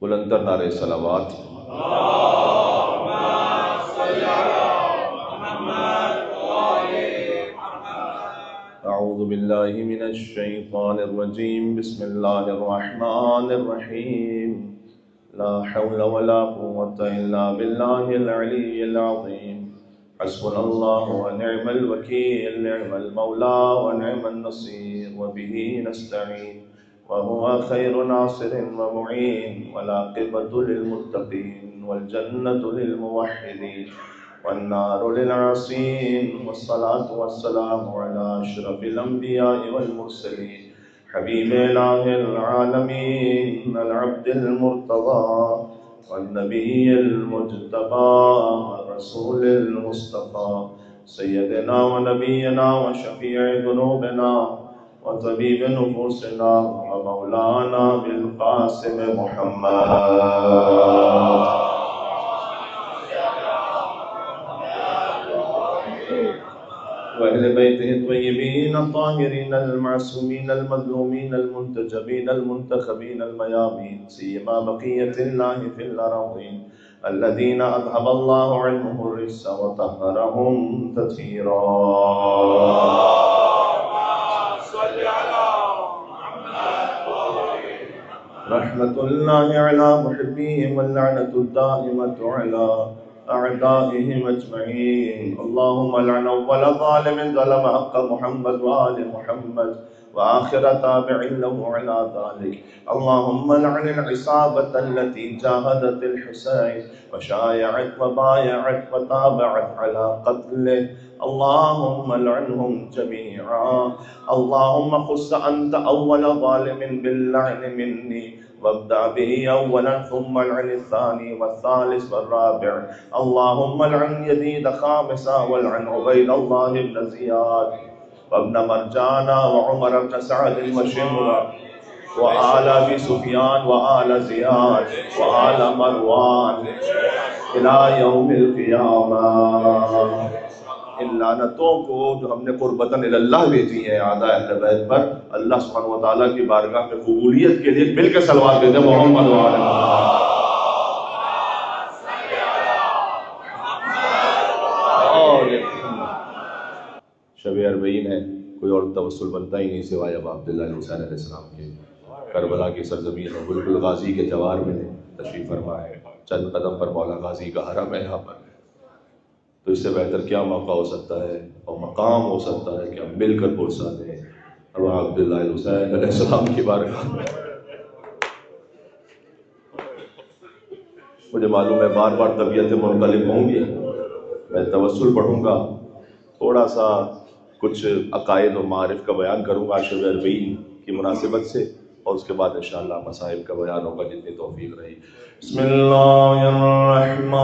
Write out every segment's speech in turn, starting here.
بلندر نعرے صلوات۔ اعوذ باللہ من الشیطان الرجیم، بسم اللہ الرحمن الرحیم، لا حول ولا قوة الا باللہ العلی العظیم، حسبنا اللہ ونعم الوکیل، نعم المولا ونعم النصیر، وبہ نستعین، وهو خير ناصر ومعين، والعاقبة للمتقين، والجنة للموحدين، والنار للعاصين، والصلاة والسلام على أشرف الأنبياء والمرسلين، حبيب إله العالمين، العبد المرتضى، والنبي المجتبى، والرسول المصطفى، سيدنا ونبينا وشفيع ذنوبنا وطبيب نفوسنا ومولانا بالقاسم محمد وأهل بيته الطيبين الطاهرين المعصومين المظلومين المنتجبين المنتخبين الميامين، سيما بقية الله في الأراضين الذين أذهب الله عنهم الرجس وطهرهم تطهيرا. رحمة الله على محبيهم واللعنة الدائمة على أعدائهم أجمعين. اللهم لعن أول ظالم ظلم حق محمد وآل محمد وآخر تابع له على ذلك. اللهم لعن العصابة التي جاهدت الحسين وشايعت وبايعت وتابعت على قتله. اللهم لعنهم جميعا. اللهم خص أنت أول ظالم باللعن مني، وابدأ به أولا ثم العن الثاني والثالث والرابع. اللهم العن يزيد خامسا، والعن عبيد الله بن زياد وابن مرجانا وعمر بن سعد وشمر وآل أبي سفيان وآل زياد وآل مروان إلى يوم القيامة. ان لعنتوں کو جو ہم نے قربتاً اللہ بھیجی ہیں اعداء اہل بیت پر، اللہ سبحانہ وتعالیٰ کی بارگاہ میں قبولیت کے لیے مل کے صلوات دیتے ہیں محمد وعلی شب اربعین ہے، کوئی اور توسل بنتا ہی نہیں سوائے اب عبداللہ حسین علیہ السلام کے کربلا کی سرزمین اور بلبل غازی کے جوار میں تشریف فرما ہے. چند قدم پر مولا غازی کا حرم ہے یہاں پر، تو اس سے بہتر کیا موقع ہو سکتا ہے اور مقام ہو سکتا ہے کہ ہم مل کر پرسا دیں ابا عبداللہ حسین علیہ السلام کی بارگاہ میں. مجھے معلوم ہے بار بار طبیعتیں منقلب ہوں گی، میں توسل پڑھوں گا، تھوڑا سا کچھ عقائد و معارف کا بیان کروں گا شب اربعین کی مناسبت سے، اور اس کے بعد انشاءاللہ مسائل کا بیان ہوگا جتنی توفیق رہی. بسم اللہ الرحمن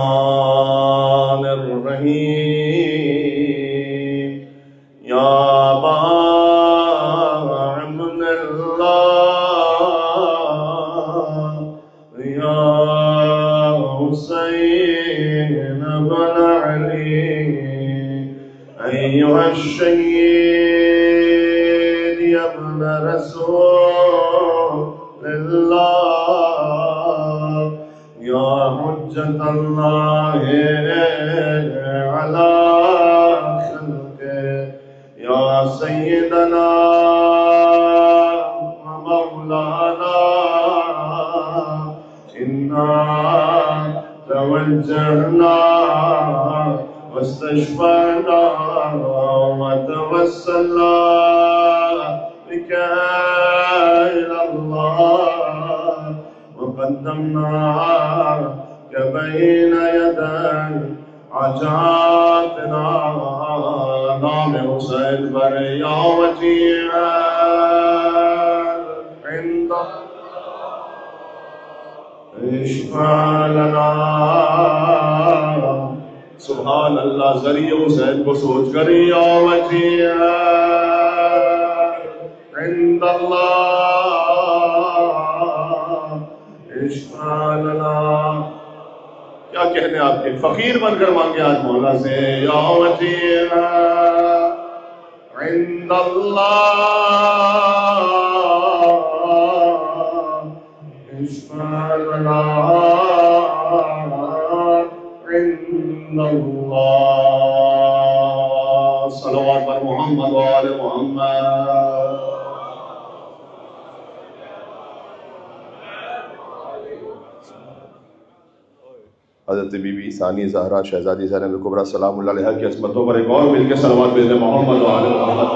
الرحیم. یا بامن اللہ یا حسین بن علی ایھا الشہید یا ابن رسول اللہ یا حجت اللہ علی خلقہ یا سیدنا مولانا انا توجہنا واستشفعنا وتوسلنا بك إلى الله وقدمناك بين يدي حاجاتنا. نام حسین پر یا وجیہ عند اشفع لنا. سبحان اللہ، ذریعہ حسین کو سوچ کر یا وجیہ عند اللہ اشفع لنا. کیا کہنے آپ کے فقیر بن کر مانگے آج مولا سے یا وجیہ عند اللہ اشفع عند اللہ صلوات پر محمد و آل محمد. حضرت بی بی ثانی زہرا شہزادی زینب کبریٰ سلام اللہ علیہا کی عظمتوں پر ایک اور مل کے صلوات بھیجیں محمد و آل محمد.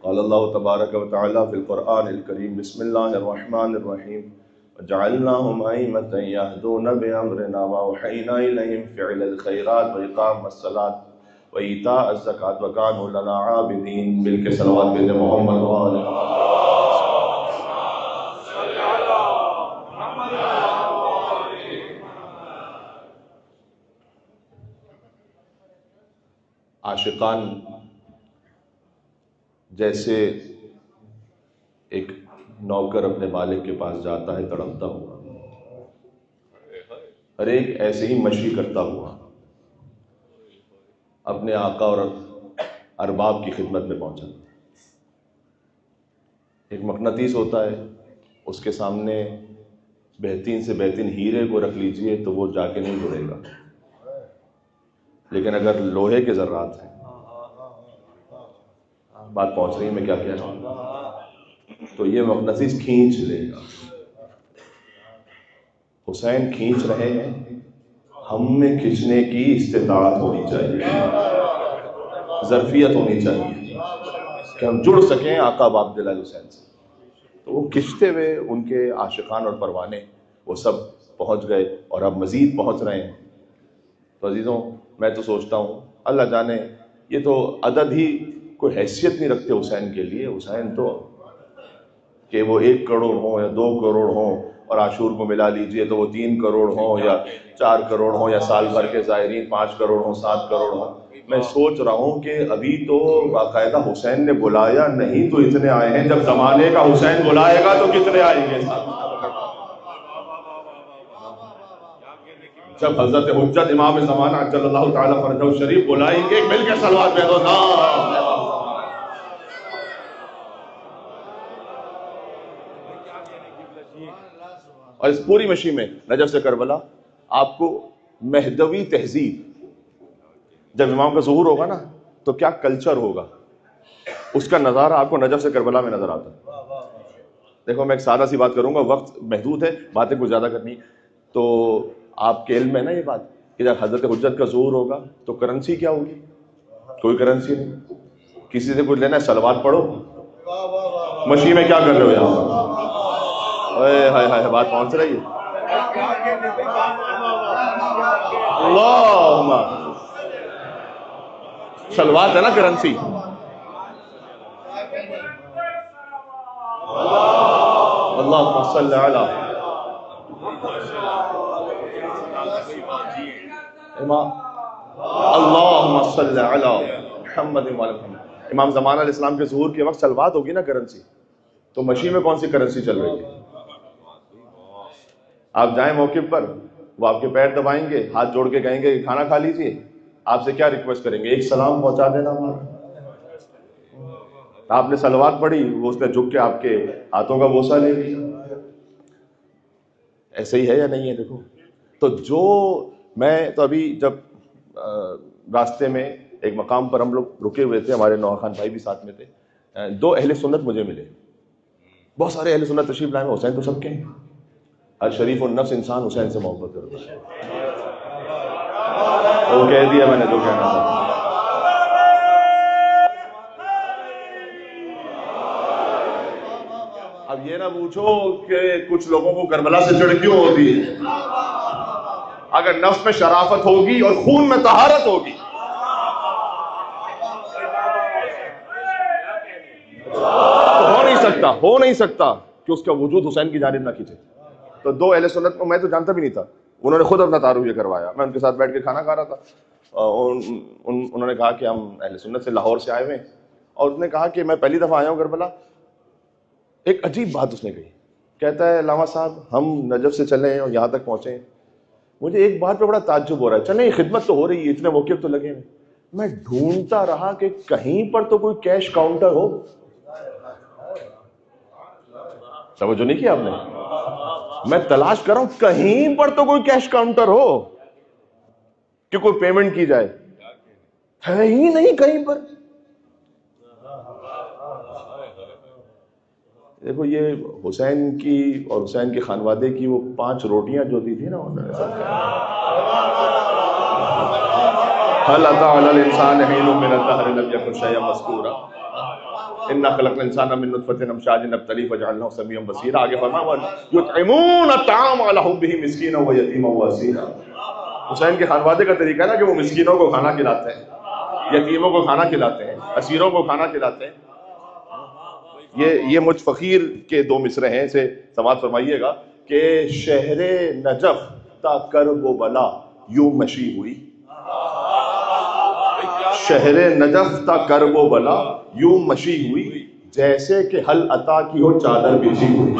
قال اللہ تبارک و تعالی فی القرآن الکریم بسم اللہ الرحمن الرحیم وجعلناہم ائمۃ یہدون بامرنا واوحینا الیہم فعل الخیرات واقام الصلاۃ وایتاء الزکاۃ وکانوا لنا عابدین. مل کے صلوات بھیجیں محمد و آل محمد. عاشقان جیسے ایک نوکر اپنے مالک کے پاس جاتا ہے تڑپتا ہوا، ہر ایک ایسے ہی مشی کرتا ہوا اپنے آقا اور ارباب کی خدمت میں پہنچا. ایک مقناطیس ہوتا ہے، اس کے سامنے بہترین سے بہترین ہیرے کو رکھ لیجئے تو وہ جا کے نہیں جڑے گا، لیکن اگر لوہے کے ذرات ہیں، بات پہنچ رہی ہے میں کیا کہہ رہا ہوں، تو یہ مقناطیس کھینچ لے گا. حسین کھینچ رہے ہیں، ہم میں کھینچنے کی استطاعت ہونی چاہیے، ظرفیت ہونی چاہیے کہ ہم جڑ سکیں آقا باب جلال حسین سے. تو وہ کھنچتے ہوئے ان کے عاشقان اور پروانے وہ سب پہنچ گئے اور اب مزید پہنچ رہے ہیں. تو عزیزوں میں تو سوچتا ہوں اللہ جانے یہ تو عدد ہی کوئی حیثیت نہیں رکھتے حسین کے لیے. حسین تو کہ وہ 1 کروڑ ہوں یا 2 کروڑ ہوں اور عاشور کو ملا لیجئے تو وہ 3 کروڑ ہوں یا 4 کروڑ ہوں یا سال بھر کے زائرین 5 کروڑ ہوں 7 کروڑ ہوں. میں سوچ رہا ہوں کہ ابھی تو باقاعدہ حسین نے بلایا نہیں تو اتنے آئے ہیں، جب زمانے کا حسین بلائے گا تو کتنے آئیں گے. جب حضرت حجت امام زمانہ عجل اللہ تعالیٰ فرجہ الشریف بلائیں گے، مل کے صلوات پہ دو نا. اور اس پوری مشی میں نجف سے کربلا آپ کو مہدوی تہذیب، جب امام کا ظہور ہوگا نا تو کیا کلچر ہوگا اس کا نظارہ آپ کو نجف سے کربلا میں نظر آتا ہے. دیکھو میں ایک سادہ سی بات کروں گا، وقت محدود ہے، باتیں کچھ زیادہ کرنی. تو آپ کے علم میں نا یہ بات کہ جب حضرت حجت کا ظہور ہوگا تو کرنسی کیا ہوگی؟ کوئی کرنسی نہیں. کسی سے کچھ لینا ہے صلوات پڑھو. مشی میں کیا کر رہے ہو یہاں؟ ہائے بات پہنچ رہی ہے. اللہم صلوات ہے نا کرنسی. اللہم صلی علی اللہم صلی علی محمد و آل محمد. امام زمانہ علیہ السلام کے ظہور کے وقت صلوات ہوگی نا کرنسی، تو مشی میں کون سی کرنسی چل رہی ہے؟ آپ جائیں موقف پر، وہ آپ کے پیر دبائیں گے، ہاتھ جوڑ کے کہیں گے کہ کھانا کھا لیجئے. آپ سے کیا ریکویسٹ کریں گے؟ 1 سلام پہنچا دینا ہمارا. آپ نے صلوات پڑھی، وہ اس نے جھک کے آپ کے ہاتھوں کا بوسہ لے لیا. ایسے ہی ہے یا نہیں ہے؟ دیکھو تو جو میں تو ابھی جب راستے میں ایک مقام پر ہم لوگ رکے ہوئے تھے، ہمارے نوح خان بھائی بھی ساتھ میں تھے، 2 اہل سنت مجھے ملے. بہت سارے اہل سنت تشریف لائے ہیں، حسین تو سب کے ہیں. ہر شریف النفس انسان حسین سے محبت کرتا ہے. وہ کہہ دیا میں نے جو کہنا تھا. اب یہ نہ پوچھو کہ کچھ لوگوں کو کربلا سے چڑھ کیوں ہوتی ہے. اگر نفس میں شرافت ہوگی اور خون میں طہارت ہوگی تو ہو نہیں سکتا کہ اس کا وجود حسین کی جانب نہ کھینچے. تو 2 اہل سنت کو میں تو جانتا بھی نہیں تھا، انہوں نے خود اپنا تعارف یہ کروایا. میں ان کے ساتھ بیٹھ کے کھانا کھا رہا تھا. انہوں نے کہا کہ ہم اہل سنت سے لاہور سے آئے ہوئے ہیں، اور انہوں نے کہا کہ میں پہلی دفعہ آیا ہوں کربلا. ایک عجیب بات اس نے کہی، کہتا ہے علامہ صاحب ہم نجف سے چلے ہیں اور یہاں تک پہنچے ہیں، مجھے ایک بات پہ بڑا تعجب ہو رہا ہے. چلیں خدمت تو ہو رہی ہے، اتنے موقف تو لگے ہیں، میں ڈھونڈتا رہا کہ کہیں پر تو کوئی کیش کاؤنٹر ہو. توجہ نہیں کیا آپ نے؟ میں تلاش کر رہا ہوں کہیں پر تو کوئی کیش کاؤنٹر ہو کہ کوئی پیمنٹ کی جائے. ہے ہی نہیں کہیں پر. دیکھو یہ حسین کی اور حسین کے خانوادے کی وہ 5 روٹیاں جو دی تھی نا انہوں نے سب هل اتى على الانسان حين من الدهر لم يكن شيئا مذكورا انا خلقنا الانسان من نطفه امشاج نبتليه فجعلناه سميعا بصيرا. آگے فرمایا يطعمون الطعام على حبه مسكينا ويتيما واسيرا. حسین کے خانوادے کا طریقہ ہے نا کہ وہ مسکینوں کو کھانا کھلاتے ہیں, یتیموں کو کھانا کھلاتے ہیں, اسیروں کو کھانا کھلاتے ہیں. یہ مجھ فقیر کے 2 مصرے ہیں, اسے سماعت فرمائیے گا کہ شہر نجف تا کرب و بلا یوں مشی ہوئی. شہر نجف تا کرب و بلا یوں مشی ہوئی جیسے کہ حل عطا کی ہو چادر بچھی ہوئی.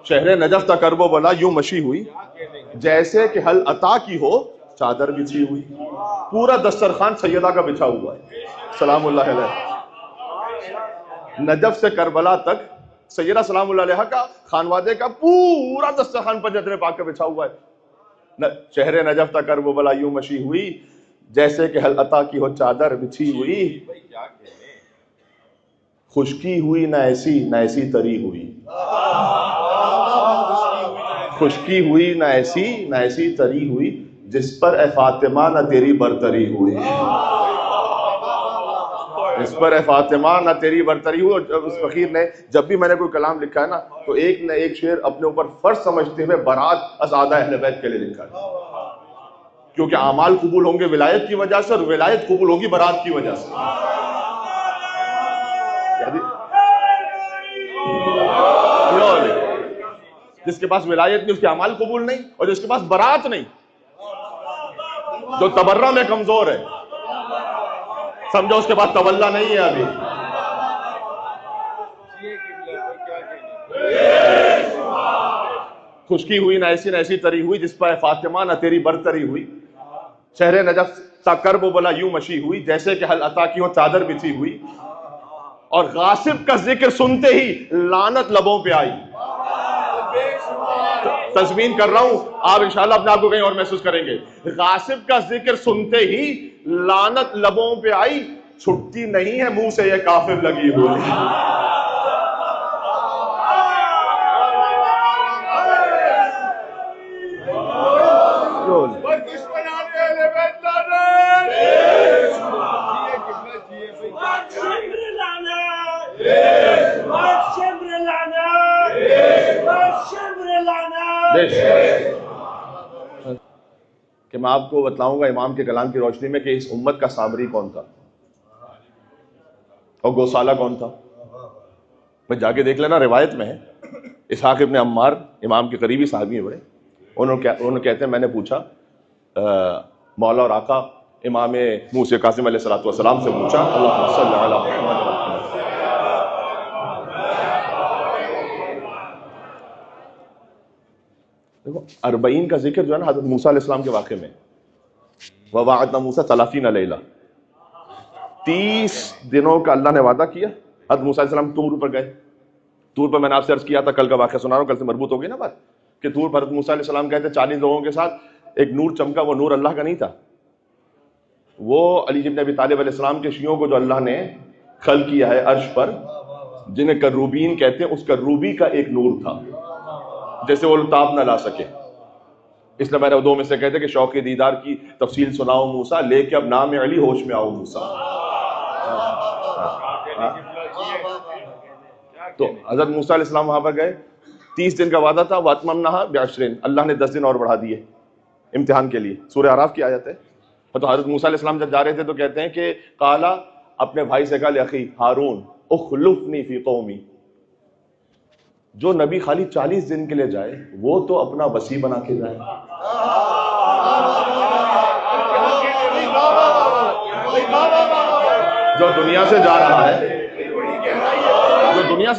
شہر نجف تا کرب و بلا یوں مشی ہوئی جیسے کہ حل عطا کی ہو چادر بچھی ہوئی. پورا دسترخوان سیدہ کا بچھا ہوا ہے سلام اللہ علیہ. نجف سے کربلا تک سیدہ سلام اللہ علیہ کا خانوادے کا پورا دسترخوان پنجتنے پاک کا بچھا ہوا ہے. شہر نجف تا کرب و بلا یوں مشی ہوئی جیسے کہ حل عطا کی ہو چادر بچھی ہوئی. خشکی ہوئی نہ ایسی تری ہوئی. خشکی ہوئی نہ ایسی تری ہوئی جس پر اے فاطمہ نہ تیری برتری ہوئی. جس پر اے فاطمہ نہ تیری برتری ہوئی. اور اس فقیر نے جب بھی میں نے کوئی کلام لکھا ہے نا تو ایک نہ ایک شعر اپنے اوپر فرض سمجھتے ہوئے برات ازادہ اہل بیت کے لیے لکھا ہے, کیونکہ اعمال قبول ہوں گے ولایت کی وجہ سے اور ولایت قبول ہوگی برات کی وجہ سے. جس کے پاس ولایت نہیں اس کے اعمال قبول نہیں, اور جس کے پاس برات نہیں, جو تبرہ میں کمزور ہے سمجھو اس کے پاس تولا نہیں ہے ابھی. خشکی ہوئی نہ ایسی تری ہوئی جس پر فاطمہ نہ تیری برتری ہوئی. شہر نجف تا کرب و بلا یوں مشی ہوئی جیسے کہ حل عطا کی ہو چادر بچھی ہوئی. اور غاصب کا ذکر سنتے ہی لعنت لبوں پہ آئی. تضمین کر رہا ہوں, آپ انشاءاللہ اپنے آپ کو کہیں اور محسوس کریں گے. غاصب کا ذکر سنتے ہی لعنت لبوں پہ آئی, چھٹتی نہیں ہے منہ سے یہ کافر لگی ہوئی. کہ میں آپ کو بتلاؤں گا امام کے کلام کی روشنی میں کہ اس امت کا سامری کون تھا اور گوسالہ کون تھا. میں جا کے دیکھ لینا, روایت میں ہے. اسحاق ابن عمار امام کے قریبی صحابی ہیں بڑے, انہوں نے کہتے ہیں میں نے پوچھا مولا اور آقا امام موسیٰ قاسم علیہ السلام سے پوچھا اللہم صلی علی محمد. دیکھو 40 کا ذکر جو ہے نا حضرت موسیٰ علیہ السلام کے واقعے میں, وَوَعَدْنَا مُوسَىٰ 30 لَيْلَةً 30 دنوں کا اللہ نے وعدہ کیا. حضرت موسیٰ علیہ السلام طور پر گئے. طور پر میں نے آپ سے عرض کیا تھا, کل کا واقعہ سنا رہا ہوں, کل سے مربوط ہو گئی نا بات, کہ طور پر حضرت موسیٰ علیہ السلام گئے تھے 40 لوگوں کے ساتھ. ایک نور چمکا, وہ نور اللہ کا نہیں تھا, وہ علی بن ابی طالب علیہ السلام کے شیعوں کو جو اللہ نے خلق کیا ہے عرش پر, جنہیں کروبین کہتے ہیں, اس کروبی کا ایک نور تھا جیسے وہ تاب نہ لا سکے. اس لیے میں نے 2 میں سے کہتے کہ شوق دیدار کی تفصیل سناؤ موسیٰ, لے کے اب نام علی ہوش میں آؤ موسیٰ. تو حضرت موسیٰ علیہ السلام وہاں پر گئے, 30 دن کا وعدہ تھا. وَأَتْمَمْنَاهَا بِعَشْرٍ, اللہ نے 10 دن اور بڑھا دیے امتحان کے لیے. سورہ اعراف کی آیت ہے. تو حضرت موسیٰ علیہ السلام جب جا رہے تھے تو کہتے ہیں کہ قالا, اپنے بھائی سے کہا لأخی ہارون اخلفنی فی قومی, جو نبی خالی 40 دن کے لیے جائے وہ تو اپنا وصی بنا کے جائے. جو دنیا سے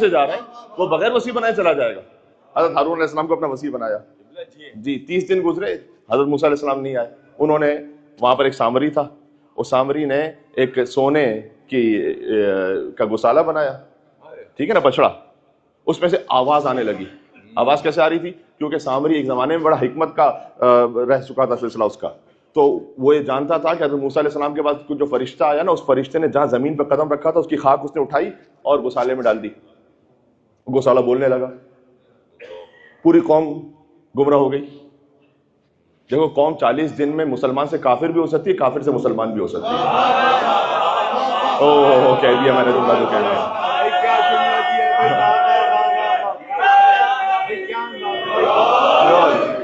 جا رہا ہے وہ بغیر وصی بنائے چلا جائے گا. حضرت ہارون علیہ السلام کو اپنا وصی بنایا جی. 30 دن گزرے, حضرت موسیٰ علیہ السلام نہیں آئے. انہوں نے وہاں پر ایک سامری تھا, اس سامری نے ایک سونے کی کا گسالہ بنایا, ٹھیک ہے نا, بچڑا. اس میں سے آواز آنے لگی. آواز کیسے آ رہی تھی؟ کیونکہ سامری ایک زمانے میں بڑا حکمت کا رہ چکا تھا سلسلہ اس کا. تو وہ یہ جانتا تھا کہ حضرت موسیٰ علیہ السلام کے بعد جو فرشتہ آیا نا, اس فرشتے نے جہاں زمین پہ قدم رکھا تھا اس کی خاک اس نے اٹھائی اور گسالے میں ڈال دی. گسالہ بولنے لگا, پوری قوم گمراہ ہو گئی. دیکھو قوم 40 دن میں مسلمان سے کافر بھی ہو سکتی ہے, کافر سے مسلمان بھی ہو سکتی ہے. اوہ کہہ دیا میں نے تمہارا جو کہنا ہے.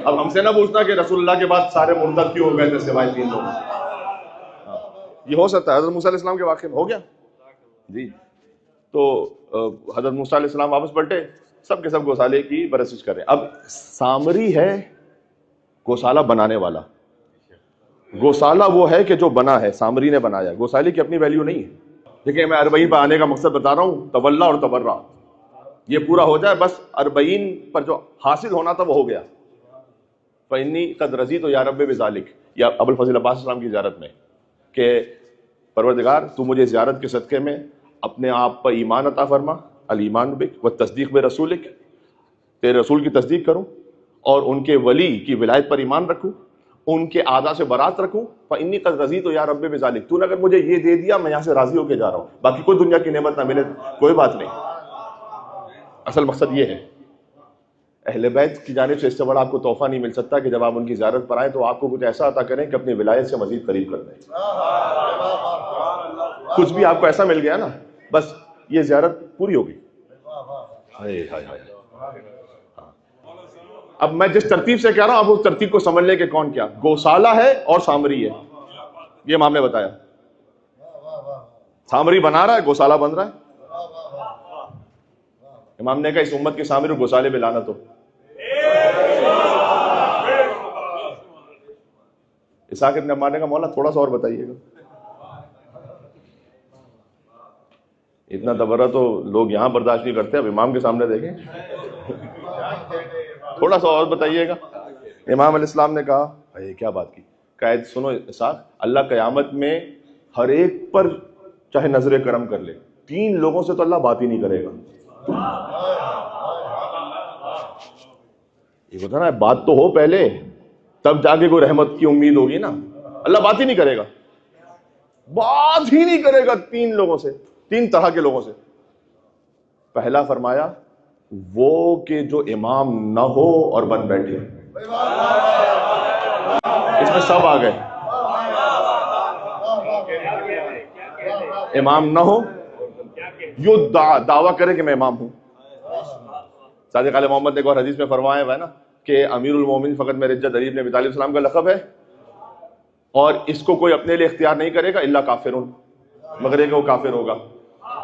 اب ہم سے نہ پوچھنا کہ رسول اللہ کے بعد سارے مرتد کیوں ہو گئے تھے سوائے 3 لوگ. یہ ہو سکتا ہے, حضرت موسیٰ علیہ السلام کے واقعے میں ہو گیا جی. تو حضرت موسیٰ علیہ السلام واپس پلٹے, سب کے سب گوسالے کی پرستش کر رہے ہیں. اب سامری ہے گوسالہ بنانے والا. گوسالہ وہ ہے کہ جو بنا ہے, سامری نے بنایا. گوسالے کی اپنی ویلیو نہیں ہے. دیکھیں میں 40 پہ آنے کا مقصد بتا رہا ہوں, تولا اور تبرع یہ پورا ہو جائے بس. 40 پر جو حاصل ہونا تھا وہ ہو گیا. فإنی قد رضیت یا رب بذالک, یا ابو الفضل عباس السلام کی زیارت میں کہ پروردگار تو مجھے زیارت کے صدقے میں اپنے آپ پر ایمان عطا فرما, الایمان بک والتصدیق برسولک, تیرے رسول کی تصدیق کروں اور ان کے ولی کی ولایت پر ایمان رکھوں, ان کے اعداء سے برات رکھوں. فإنی قد رضیت یا رب بذالک, تو نے اگر مجھے یہ دے دیا میں یہاں سے راضی ہو کے جا رہا ہوں, باقی کوئی دنیا کی نعمت نہ ملے کوئی بات نہیں. اصل مقصد یہ ہے. اہل بیت کی جانب سے اس سے بڑا آپ کو تحفہ نہیں مل سکتا کہ جب آپ ان کی زیارت پر آئیں تو آپ کو کچھ ایسا عطا کریں کہ اپنی ولایت سے مزید قریب کر دیں. کچھ بھی آپ کو ایسا مل گیا نا, بس یہ زیارت پوری ہو گئی. اب میں جس ترتیب سے کہہ رہا ہوں آپ اس ترتیب کو سمجھ لیں کہ کون کیا. گوسالہ ہے اور سامری ہے, یہ امام نے بتایا. سامری بنا رہا ہے, گوسالہ بن رہا ہے. امام نے کہا اس امت کے سامری اور گوسالے میں لعنت ہو. اسحاق ابن عمار نے کہا مولا تھوڑا سا اور بتائیے گا. اتنا تبرہ تو لوگ یہاں برداشت نہیں کرتے, اب امام کے سامنے دیکھیں تھوڑا سا اور بتائیے گا. امام علیہ السلام نے کہا اے کیا بات کی. قائد سنو اسحاق, اللہ قیامت میں ہر ایک پر چاہے نظر کرم کر لے, 3 لوگوں سے تو اللہ بات ہی نہیں کرے گا. یہ بتا نا, بات تو ہو پہلے تب جا کے کوئی رحمت کی امید ہوگی نا. اللہ بات ہی نہیں کرے گا, بات ہی نہیں کرے گا 3 لوگوں سے, 3 طرح کے لوگوں سے. پہلا فرمایا وہ کہ جو امام نہ ہو اور بن بیٹھے. اس میں سب آ گئے. امام نہ ہو, یوں دعویٰ کرے کہ میں امام ہوں. صادق علیہ محمد نے ایک اور حدیث میں فرمایا ہے نا کہ امیر المومنین فقط میرے جد علی بن ابی طالب السلام کا لقب ہے, اور اس کو کوئی اپنے لیے اختیار نہیں کرے گا الا کافرون, مگر یہ کہ وہ کافر ہوگا.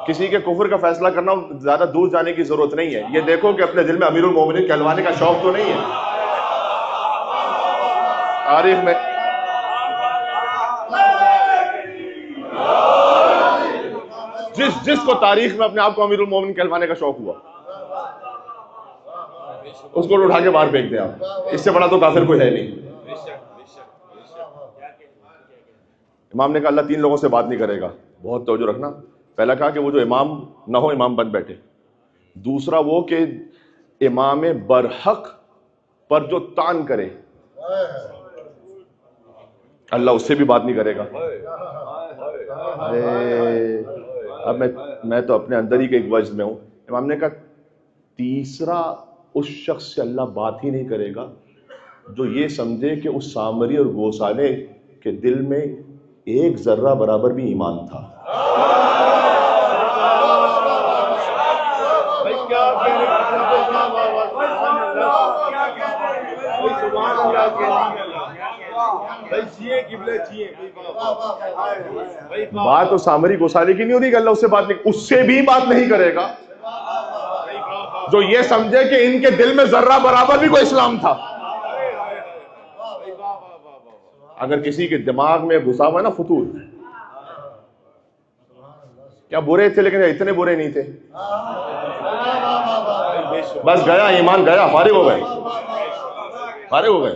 کسی کے کفر کا فیصلہ کرنا زیادہ دور جانے کی ضرورت نہیں ہے. یہ دیکھو کہ اپنے دل میں امیر المومنین کہلوانے کا شوق تو نہیں ہے. تاریخ میں جس کو تاریخ میں اپنے آپ کو امیر المومنین کہلوانے کا شوق ہوا اس کو اٹھا کے باہر پھینک دیں آپ. اس سے بڑا تو کافر کوئی ہے نہیں. امام نے کہا اللہ 3 لوگوں سے بات نہیں کرے گا. بہت توجہ رکھنا. پہلا کہا کہ وہ جو امام نہ ہو, امام بن بیٹھے. دوسرا وہ کہ امام برحق پر جو طعن کرے, اللہ اس سے بھی بات نہیں کرے گا. اب میں تو اپنے اندر ہی کے ایک وجد میں ہوں. امام نے کہا تیسرا اس شخص سے اللہ بات ہی نہیں کرے گا جو یہ سمجھے کہ اس سامری اور گوسالے کے دل میں 1 ذرہ برابر بھی ایمان تھا. بات تو سامری گوسالے کی نہیں ہو رہی کہ اللہ اس سے بات نہیں, اس سے بھی بات نہیں کرے گا جو یہ سمجھے کہ ان کے دل میں ذرہ برابر بھی کوئی اسلام تھا. اگر کسی کے دماغ میں گھسا ہوا ہے نا فطور, کیا برے تھے لیکن اتنے برے نہیں تھے. بس گیا ایمان گیا, فارغ ہو گئے, فارغ ہو گئے.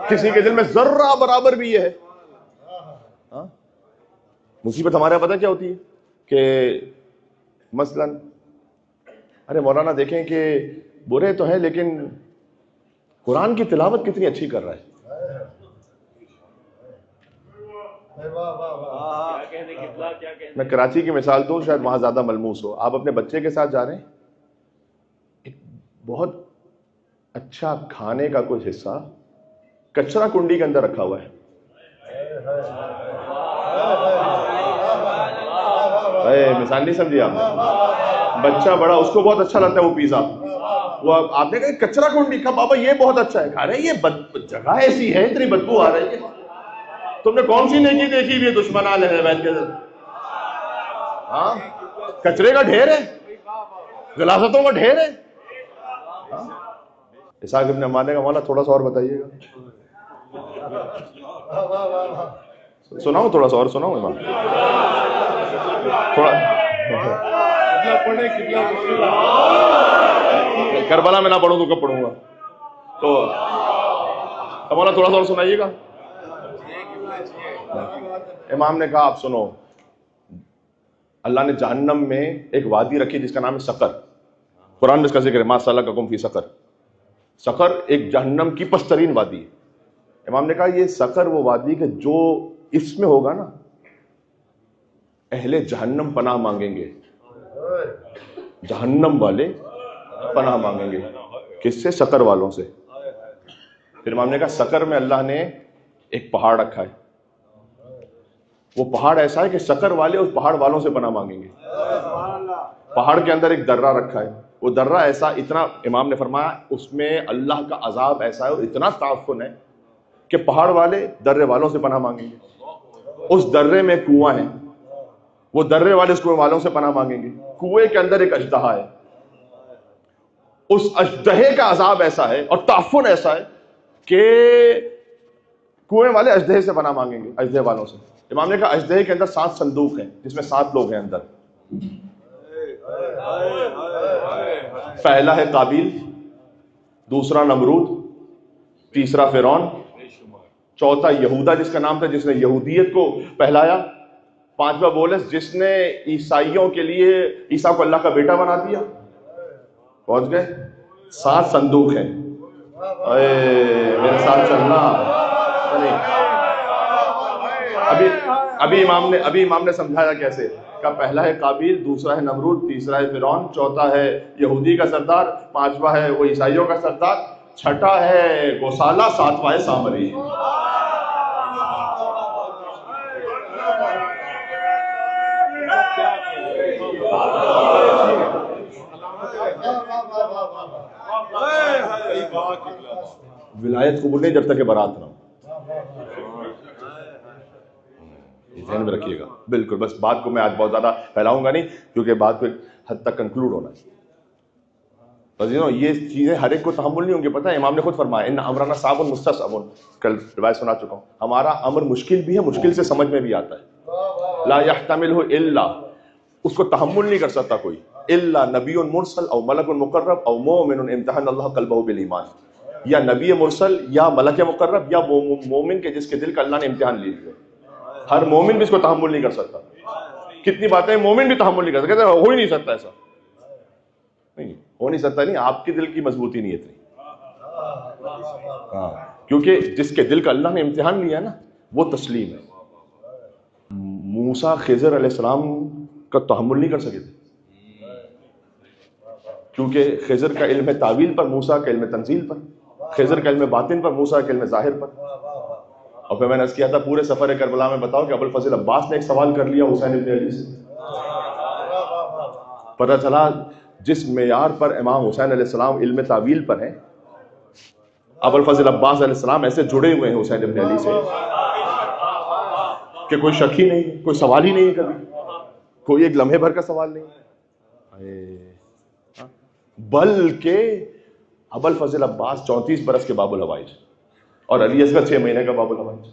کسی کے دل میں ذرہ برابر بھی یہ ہے. مصیبت ہمارے یہاں پتہ کیا ہوتی ہے کہ مثلا ارے مولانا دیکھیں کہ برے تو ہیں لیکن قرآن کی تلاوت کتنی اچھی کر رہا ہے. میں کراچی کی مثال دوں, شاید وہاں زیادہ ملموس ہو. آپ اپنے بچے کے ساتھ جا رہے ہیں, ایک بہت اچھا کھانے کا کچھ حصہ کچرا کنڈی کے اندر رکھا ہوا ہے. مثال نہیں سمجھی آپ نے. بچہ بڑا, اس کو بہت اچھا لگتا ہے وہ پیزا, وہ آپ نے کہا کچرا کنڈی کا, بابا یہ بہت اچھا ہے. کھا رہے یہ جگہ ایسی ہے اتنی بدبو آ رہی ہے. تم نے کون سی نیکی دیکھی ہوئی دشمن آ لے بیٹھ کے, ہاں کچرے کا ڈھیر ہے, غلاظتوں کا ڈھیر ہے. اسحاق ابن مانے کا مولا تھوڑا سا اور بتائیے گا. سناؤں تھوڑا سا اور سناؤں امام تھوڑا. کربلا میں نہ پڑھوں تو کب پڑھوں گا, تو مولا تھوڑا سا اور سنائیے گا. امام نے کہا آپ سنو, اللہ نے جہنم میں ایک وادی رکھی جس کا نام ہے سقر. قرآن میں اس کا ذکر ہے, ما سلککم فی سقر. سقر ایک جہنم کی پسترین وادی ہے. امام نے کہا یہ سقر وہ وادی کہ جو اس میں ہوگا نا, اہل جہنم پناہ مانگیں گے, جہنم والے پناہ مانگیں گے. کس سے؟ سقر والوں سے. پھر امام نے کہا سقر میں اللہ نے ایک پہاڑ رکھا ہے, وہ پہاڑ ایسا ہے کہ سقر والے اس پہاڑ والوں سے پناہ مانگیں گے. پہاڑ کے اندر ایک درہ رکھا ہے, وہ درہ ایسا اتنا, امام نے فرمایا اس میں اللہ کا عذاب ایسا ہے اور اتنا تعفن ہے کہ پہاڑ والے درے والوں سے پناہ مانگیں گے. اس درے میں کنواں ہے, وہ درے والے اس کنویں والوں سے پناہ مانگیں گے. کنویں کے اندر ایک اژدہا ہے, اس اژدہے کا عذاب ایسا ہے اور تعفن ایسا ہے کہ کنویں والے اژدہے سے پناہ مانگیں گے, اژدہے والوں سے. امام نے کہا اژدہے کے اندر 7 صندوق ہیں جس میں 7 لوگ ہیں اندر. پہلا ہے قابیل, دوسرا نمرود, تیسرا فرعون, چوتھا یہودا جس کا نام تھا جس نے یہودیت کو پہلایا, پانچواں بولس جس نے عیسائیوں کے لیے عیسیٰ کو اللہ کا بیٹا بنا دیا. پہنچ گئے. 7 صندوق ہیں. میرے ساتھ چلنا. ابھی امام نے سمجھایا کیسے. کا پہلا ہے قابیل, دوسرا ہے نمرود, تیسرا ہے فرعون, چوتھا ہے یہودی کا سردار, پانچواں ہے وہ عیسائیوں کا سردار, چھٹا ہے گوسالہ, ساتواں ہے سامری. ولایت قبول نہیں جب تک کہ برات نہ ہو. ذہن میں رکھیے گا بالکل. بس بات کو میں آج بہت زیادہ پھیلاؤں گا نہیں کیونکہ بات کو حد تک کنکلوڈ ہونا ہے. بس یہ چیزیں ہر ایک کو تحمل نہیں ہوں گی. پتہ ہے امام نے خود فرمایا ان امرنا صعب مستصعب, کل روایت سنا چکا ہوں, ہمارا امر مشکل بھی ہے, مشکل سے سمجھ میں بھی آتا ہے. لا يحتملہ الا, اس کو تحمل نہیں کر سکتا کوئی, الا نبی مرسل او ملک مقرب او مومن امتحن اللہ قلبہ بالایمان. یا نبی مرسل یا ملک مقرب یا مومن کے جس کے دل کا اللہ نے امتحان لے لیا. ہر مومن بھی اس کو تحمل نہیں کر سکتا. کتنی باتیں مومن بھی تحمل نہیں کر سکتا, کہتے ہیں ہو ہی نہیں سکتا ایسا. نہیں ہو نہیں سکتا, نہیں آپ کے دل کی مضبوطی نہیں اتنی. ہاں کیونکہ جس کے دل کا اللہ نے امتحان لیا نا وہ تسلیم ہے. موسیٰ خضر علیہ السلام کا تحمل نہیں کر سکے تھے کیونکہ خضر کا علم ہے تعویل پر, موسیٰ کا علم تنزیل پر, خضر کا علم باطن پر, موسیٰ کا علم ظاہر پر. اور پھر میں نے عرض کیا تھا پورے سفر کربلا میں بتاؤ کہ ابوالفضل عباس نے ایک سوال کر لیا حسین ابن علی سے. پتہ چلا جس معیار پر امام حسین علیہ السلام علم تعویل پر ہیں, ابوالفضل عباس علیہ السلام ایسے جڑے ہوئے ہیں حسین ابن علی سے کہ کوئی شک ہی نہیں, کوئی سوال ہی نہیں ہے, کبھی کوئی ایک لمحے بھر کا سوال نہیں. بلکہ ابوالفضل عباس 34 برس کے باب الحوائج اور علی اصغر 6 مہینے کا باب الحوائج.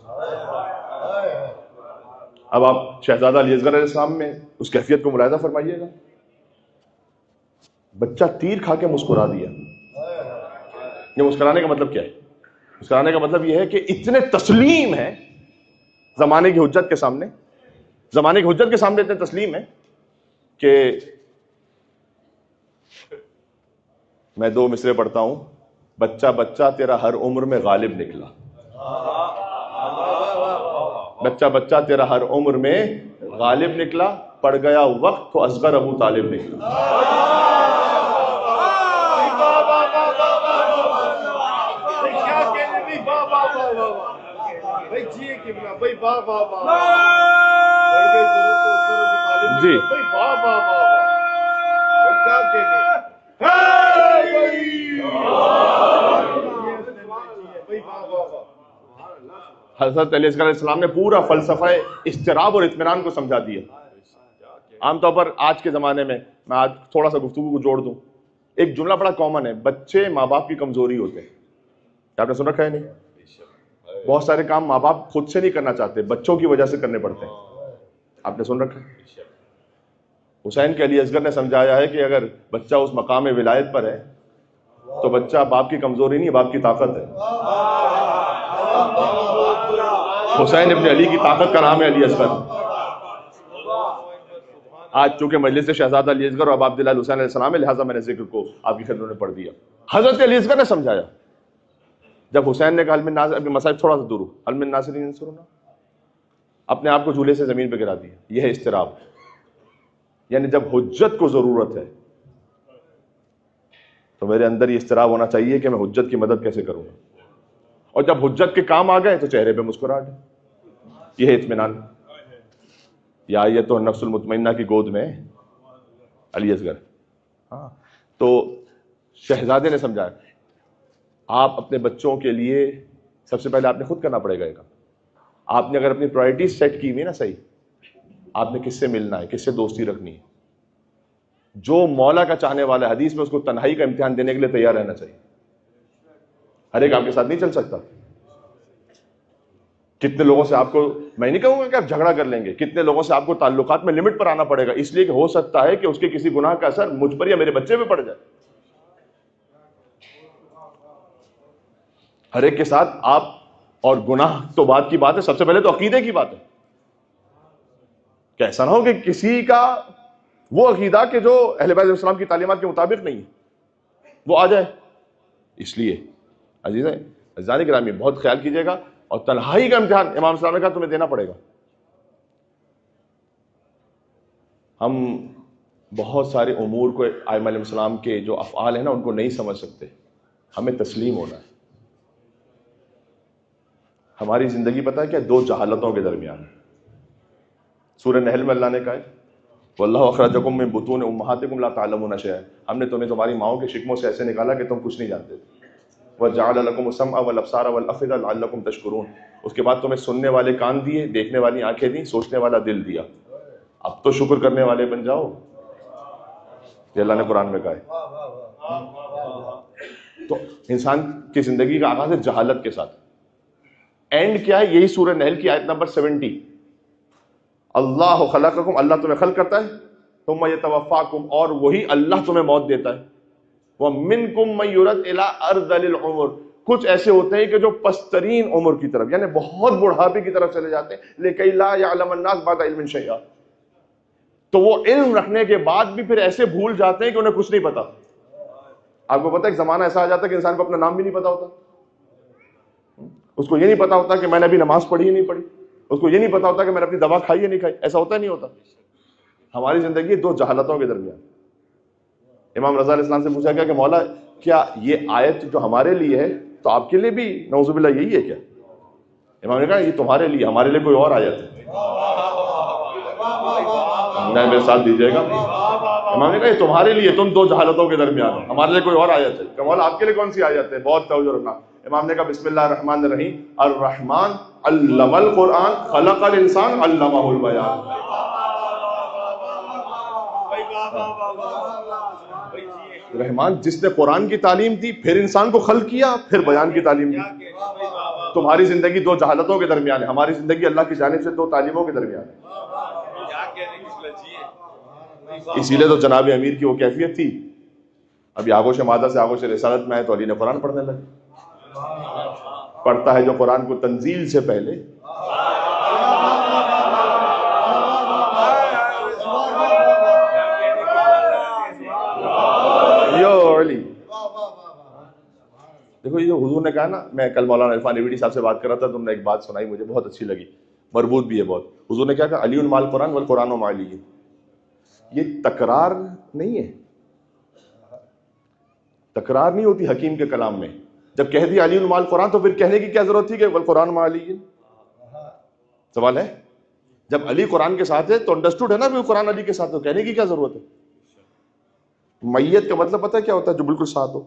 اب آپ شہزادہ علی اصغر علیہ السلام میں اس کیفیت کو ملاحظہ فرمائیے گا. بچہ تیر کھا کے مسکرا دیا. یہ مسکرانے کا مطلب کیا ہے؟ مسکرانے کا مطلب یہ ہے کہ اتنے تسلیم ہے زمانے کی حجت کے سامنے، زمانے کی حجت کے سامنے اتنے تسلیم ہے کہ میں 2 مصرے پڑھتا ہوں. بچہ بچہ تیرا ہر عمر میں غالب نکلا. بچہ بچہ تیرا ہر عمر میں غالب نکلا، پڑ گیا وقت تو اصغر ابو طالب نکلا. جی حضرت علی اصغر علیہ السلام نے پورا فلسفہ اضطراب اور اطمینان کو سمجھا دیا. عام طور پر آج کے زمانے میں آج تھوڑا سا گفتگو کو جوڑ دوں، ایک جملہ بڑا کامن ہے، بچے ماں باپ کی کمزوری ہوتے ہیں. آپ نے سن رکھا ہے نہیں؟ بہت سارے کام ماں باپ خود سے نہیں کرنا چاہتے، بچوں کی وجہ سے کرنے پڑتے ہیں. آپ نے سن رکھا ہے؟ حسین کے علی اصغر نے سمجھایا ہے کہ اگر بچہ اس مقام ولایت پر ہے تو بچہ باپ کی کمزوری نہیں، باپ کی طاقت ہے. حسین ابن علی کی طاقت کا نام ہے علی اصغر. آج چونکہ مجلس شہزادہ علی اصغر اور اب عبداللہ حسین علیہ السلام ہے، لہٰذا میں نے ذکر کو آپ کی خدمت میں پڑھ دیا. حضرت علی اصغر نے سمجھایا. جب حسین نے کہا حل من ناصر، ابن مسائب تھوڑا سا دور ہو، حل من ناصرین ینصرنا، اپنے آپ کو جھولے سے زمین پہ گرا دیا. یہ ہے اضطراب. یعنی جب حجت کو ضرورت ہے تو میرے اندر یہ اضطراب ہونا چاہیے کہ میں حجت کی مدد کیسے کروں گا، اور جب حجت کے کام آ گئے تو چہرے پہ مسکراہٹ. یہ ہے اطمینان. یا یہ تو نفس المطمئنہ کی گود میں علی اصغر. ہاں تو شہزادے نے سمجھایا آپ اپنے بچوں کے لیے سب سے پہلے آپ نے خود کرنا پڑے گا. آپ نے اگر اپنی پرائرٹیز سیٹ کی ہوئی نا صحیح، آپ نے کس سے ملنا ہے، کس سے دوستی رکھنی ہے. جو مولا کا چاہنے والا ہے، حدیث میں اس کو تنہائی کا امتحان دینے کے لیے تیار رہنا چاہیے. ہر ایک آپ کے ساتھ نہیں چل سکتا. کتنے لوگوں سے آپ کو، میں نہیں کہوں گا کہ آپ جھگڑا کر لیں گے، کتنے لوگوں سے آپ کو تعلقات میں لمٹ پر آنا پڑے گا، اس لیے کہ ہو سکتا ہے کہ اس کے کسی گناہ کا اثر مجھ پر یا میرے بچے پہ پڑ جائے. ہر ایک کے ساتھ آپ، اور گناہ تو بات کی بات ہے، سب سے پہلے تو عقیدے کی بات ہے کہ ایسا نہ ہو کہ کسی کا وہ عقیدہ کہ جو اہل بیت علیہ السلام کی تعلیمات کے مطابق نہیں ہے وہ آ جائے. اس لیے عزیزان گرامی بہت خیال کیجیے گا. اور تنہائی کا امتحان امام صاحب نے کہا تمہیں دینا پڑے گا. ہم بہت سارے امور کو ائمہ علیہ السلام کے جو افعال ہیں نا ان کو نہیں سمجھ سکتے. ہمیں تسلیم ہونا ہے. ہماری زندگی پتہ ہے کیا؟ 2 جہالتوں کے درمیان ہے. سورہ نحل میں اللہ نے کہا ہے وَاللَّهُ أَخْرَجَكُم مِّن بُطُونِ أُمَّهَاتِكُمْ لَا تَعْلَمُونَ شَيْئًا. ہم نے تمہیں تمہاری ماؤں کے شکموں سے ایسے نکالا کہ تم کچھ نہیں جانتے تھے. وَجَعَلَ لَكُمُ السَّمْعَ وَالْأَبْصَارَ وَالْأَفْئِدَةَ لَعَلَّكُمْ تَشْكُرُونَ. اس کے بعد تمہیں سننے والے کان دیے، دیکھنے والی آنکھیں دی، سوچنے والا دل دیا. اب تو شکر کرنے والے بن جاؤ. یہ اللہ نے قرآن میں کہا ہے. تو انسان کی زندگی کا آغاز ہے جہالت کے ساتھ. اینڈ کیا ہے؟ یہی سورہ نحل کی آیت نمبر 70. اللہ خلقکم، اللہ تمہیں خلق کرتا ہے، ثم یتوفاکم، اور وہی اللہ تمہیں موت دیتا ہے. وَمِنْكُمْ مَنْ يُرَدْ إِلَىٰ أَرْذَلِ الْعُمُرِ. کچھ ایسے ہوتے ہیں کہ جو پسترین عمر کی طرف، یعنی بہت بڑھاپے کی طرف چلے جاتے ہیں. لِكَيْ لَا يَعْلَمَ النَّاسُ بَعْدَ عِلْمٍ شَيْئًا. تو وہ علم رکھنے کے بعد بھی پھر ایسے بھول جاتے ہیں کہ انہیں کچھ نہیں پتا. آپ کو پتا ہے ایک زمانہ ایسا آ جاتا ہے کہ انسان کو اپنا نام بھی نہیں پتا ہوتا. اس کو یہ نہیں پتا ہوتا کہ میں نے ابھی نماز پڑھی یا نہیں پڑھی. اس کو یہ نہیں پتا ہوتا کہ میں نے اپنی دوا کھائی یا نہیں کھائی. ایسا ہوتا ہے نہیں ہوتا؟ ہماری زندگی 2 جہالتوں کے درمیان. امام رضا علیہ السلام سے پوچھا گیا کہ مولا کیا یہ آیت جو ہمارے لیے ہے تو آپ کے لیے بھی نعوذ باللہ یہی ہے کیا؟ امام نے کہا یہ تمہارے لیے، ہمارے لیے کوئی اور آیت ہے. میرے ساتھ دیجیے گا. امام نے کہا یہ تمہارے لیے، تم 2 جہالتوں کے درمیان ہو، ہمارے لیے کوئی اور آیت ہے. کہ مولا آپ کے لیے کون سی آیت ہے؟ بہت توجہ رکھنا. امام نے کہا بسم اللہ الرحمن الرحیم، الرحمن علم القرآن خلق الانسان علمہ البیان. رحمان جس نے قرآن کی تعلیم دی، پھر انسان کو خلق کیا، پھر بیان کی تعلیم دی. تمہاری زندگی دو جہالتوں کے درمیان ہے، ہماری زندگی اللہ کی جانب سے دو تعلیموں کے درمیان ہے۔ اسی لیے تو جناب امیر کی وہ کیفیت تھی، ابھی آگوش مادہ سے آگوش رسالت میں آئے تو علی نے قرآن پڑھنے لگے، پڑھتا ہے جو قرآن کو تنزیل سے پہلے۔ یو علی، دیکھو یہ جو حضور نے کہا نا، میں کل مولانا عرفان ایویڈی صاحب سے بات کر رہا تھا، تم نے ایک بات سنائی مجھے بہت اچھی لگی، مربوط بھی ہے بہت۔ حضور نے کیا کہا؟ علی مع القرآن والقرآن مع علی۔ یہ تکرار نہیں ہے، تکرار نہیں ہوتی حکیم کے کلام میں۔ جب کہہ دیا علی مع القرآن تو پھر کہنے کی کیا ضرورت تھی کہ والقرآن مع علی؟ سوال ہے، جب علی قرآن کے ساتھ ہے تو انڈرسٹوڈ ہے نا کہ قرآن علی کے ساتھ، تو کہنے کی کیا ضرورت ہے؟ میت کا مطلب پتہ ہے کیا ہوتا ہے؟ جو بالکل ساتھ ہو،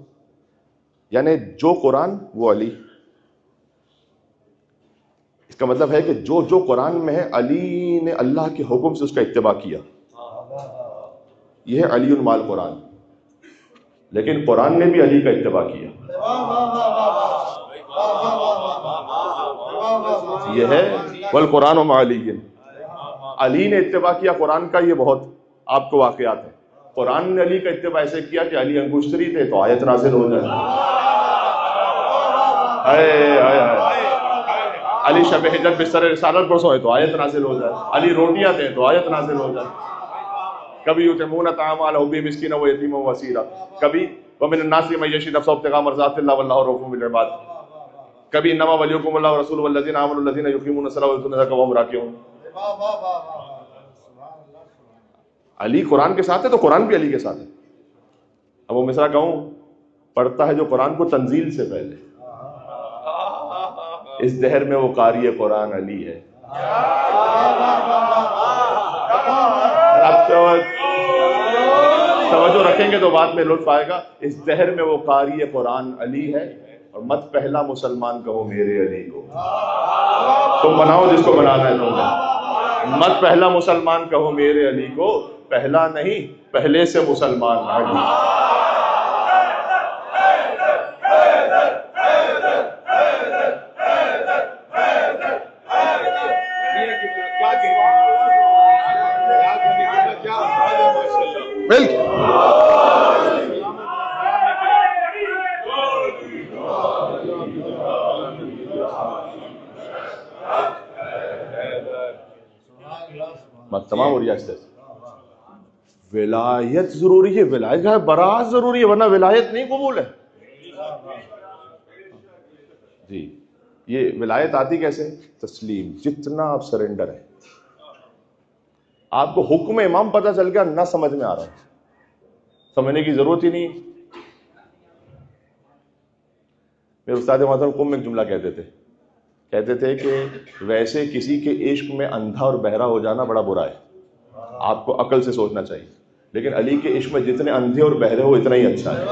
یعنی جو قرآن وہ علی۔ اس کا مطلب ہے کہ جو جو قرآن میں ہے علی نے اللہ کے حکم سے اس کا اتباع کیا، یہ ہے علی مع القرآن۔ لیکن قرآن نے بھی علی کا اتباع کیا، یہ ہے والقرآن مع علی۔ علی نے اتباع کیا قرآن کا، یہ بہت آپ کو واقعات ہیں۔ قرآن نے علی کا اتباع ایسے کیا کہ علی انگشتری تھے تو آیت نازل ہو جائے، علی شب ہجرت بستر رسالت پر سوئے تو آیت نازل ہو جائے، علی روٹیاں دیں تو آیت نازل ہو جائے۔ کبھی یتمون الطعام علی حبہ مسکینا و یتیما و اسیرا، کبھی ومن الناس من یشری نفسه ابتغاء مرضات اللہ واللہ رؤوف بالعباد، کبھی انما ولیکم اللہ ورسولہ والذین آمنوا الذین یقیمون الصلاۃ ویؤتون الزکاۃ وهم راکعون۔ علی قرآن کے ساتھ ہے تو قرآن بھی علی کے ساتھ ہے۔ اب وہ مصرع کہوں، پڑھتا ہے جو قرآن کو تنزیل سے پہلے، اس دہر میں وہ قاری قرآن علی ہے۔ اب توجہ رکھیں گے تو بات میں لطف آئے گا۔ اس دہر میں وہ قاری قرآن علی ہے، اور مت پہلا مسلمان کہو میرے علی کو، تم بناؤ جس کو بنانا ہے تم، مت پہلا مسلمان کہو میرے علی کو، پہلا نہیں پہلے سے مسلمان علی۔ تمام ہو رہی ہے۔ ولایت ضروری ہے، ولایت کا برات ضروری ہے، ورنہ ولایت نہیں قبول ہے۔ جی یہ ولایت آتی کیسے؟ تسلیم، جتنا آپ سرنڈر ہے۔ آپ کو حکم امام پتہ چل گیا، نہ سمجھ میں آ رہا ہے، سمجھنے کی ضرورت ہی نہیں۔ میرے استاد محترم قم میں ایک جملہ کہتے تھے کہ ویسے کسی کے عشق میں اندھا اور بہرا ہو جانا بڑا برا ہے، آپ کو عقل سے سوچنا چاہیے، لیکن علی کے عشق میں جتنے اندھے اور بہرے ہو اتنا ہی اچھا ہے۔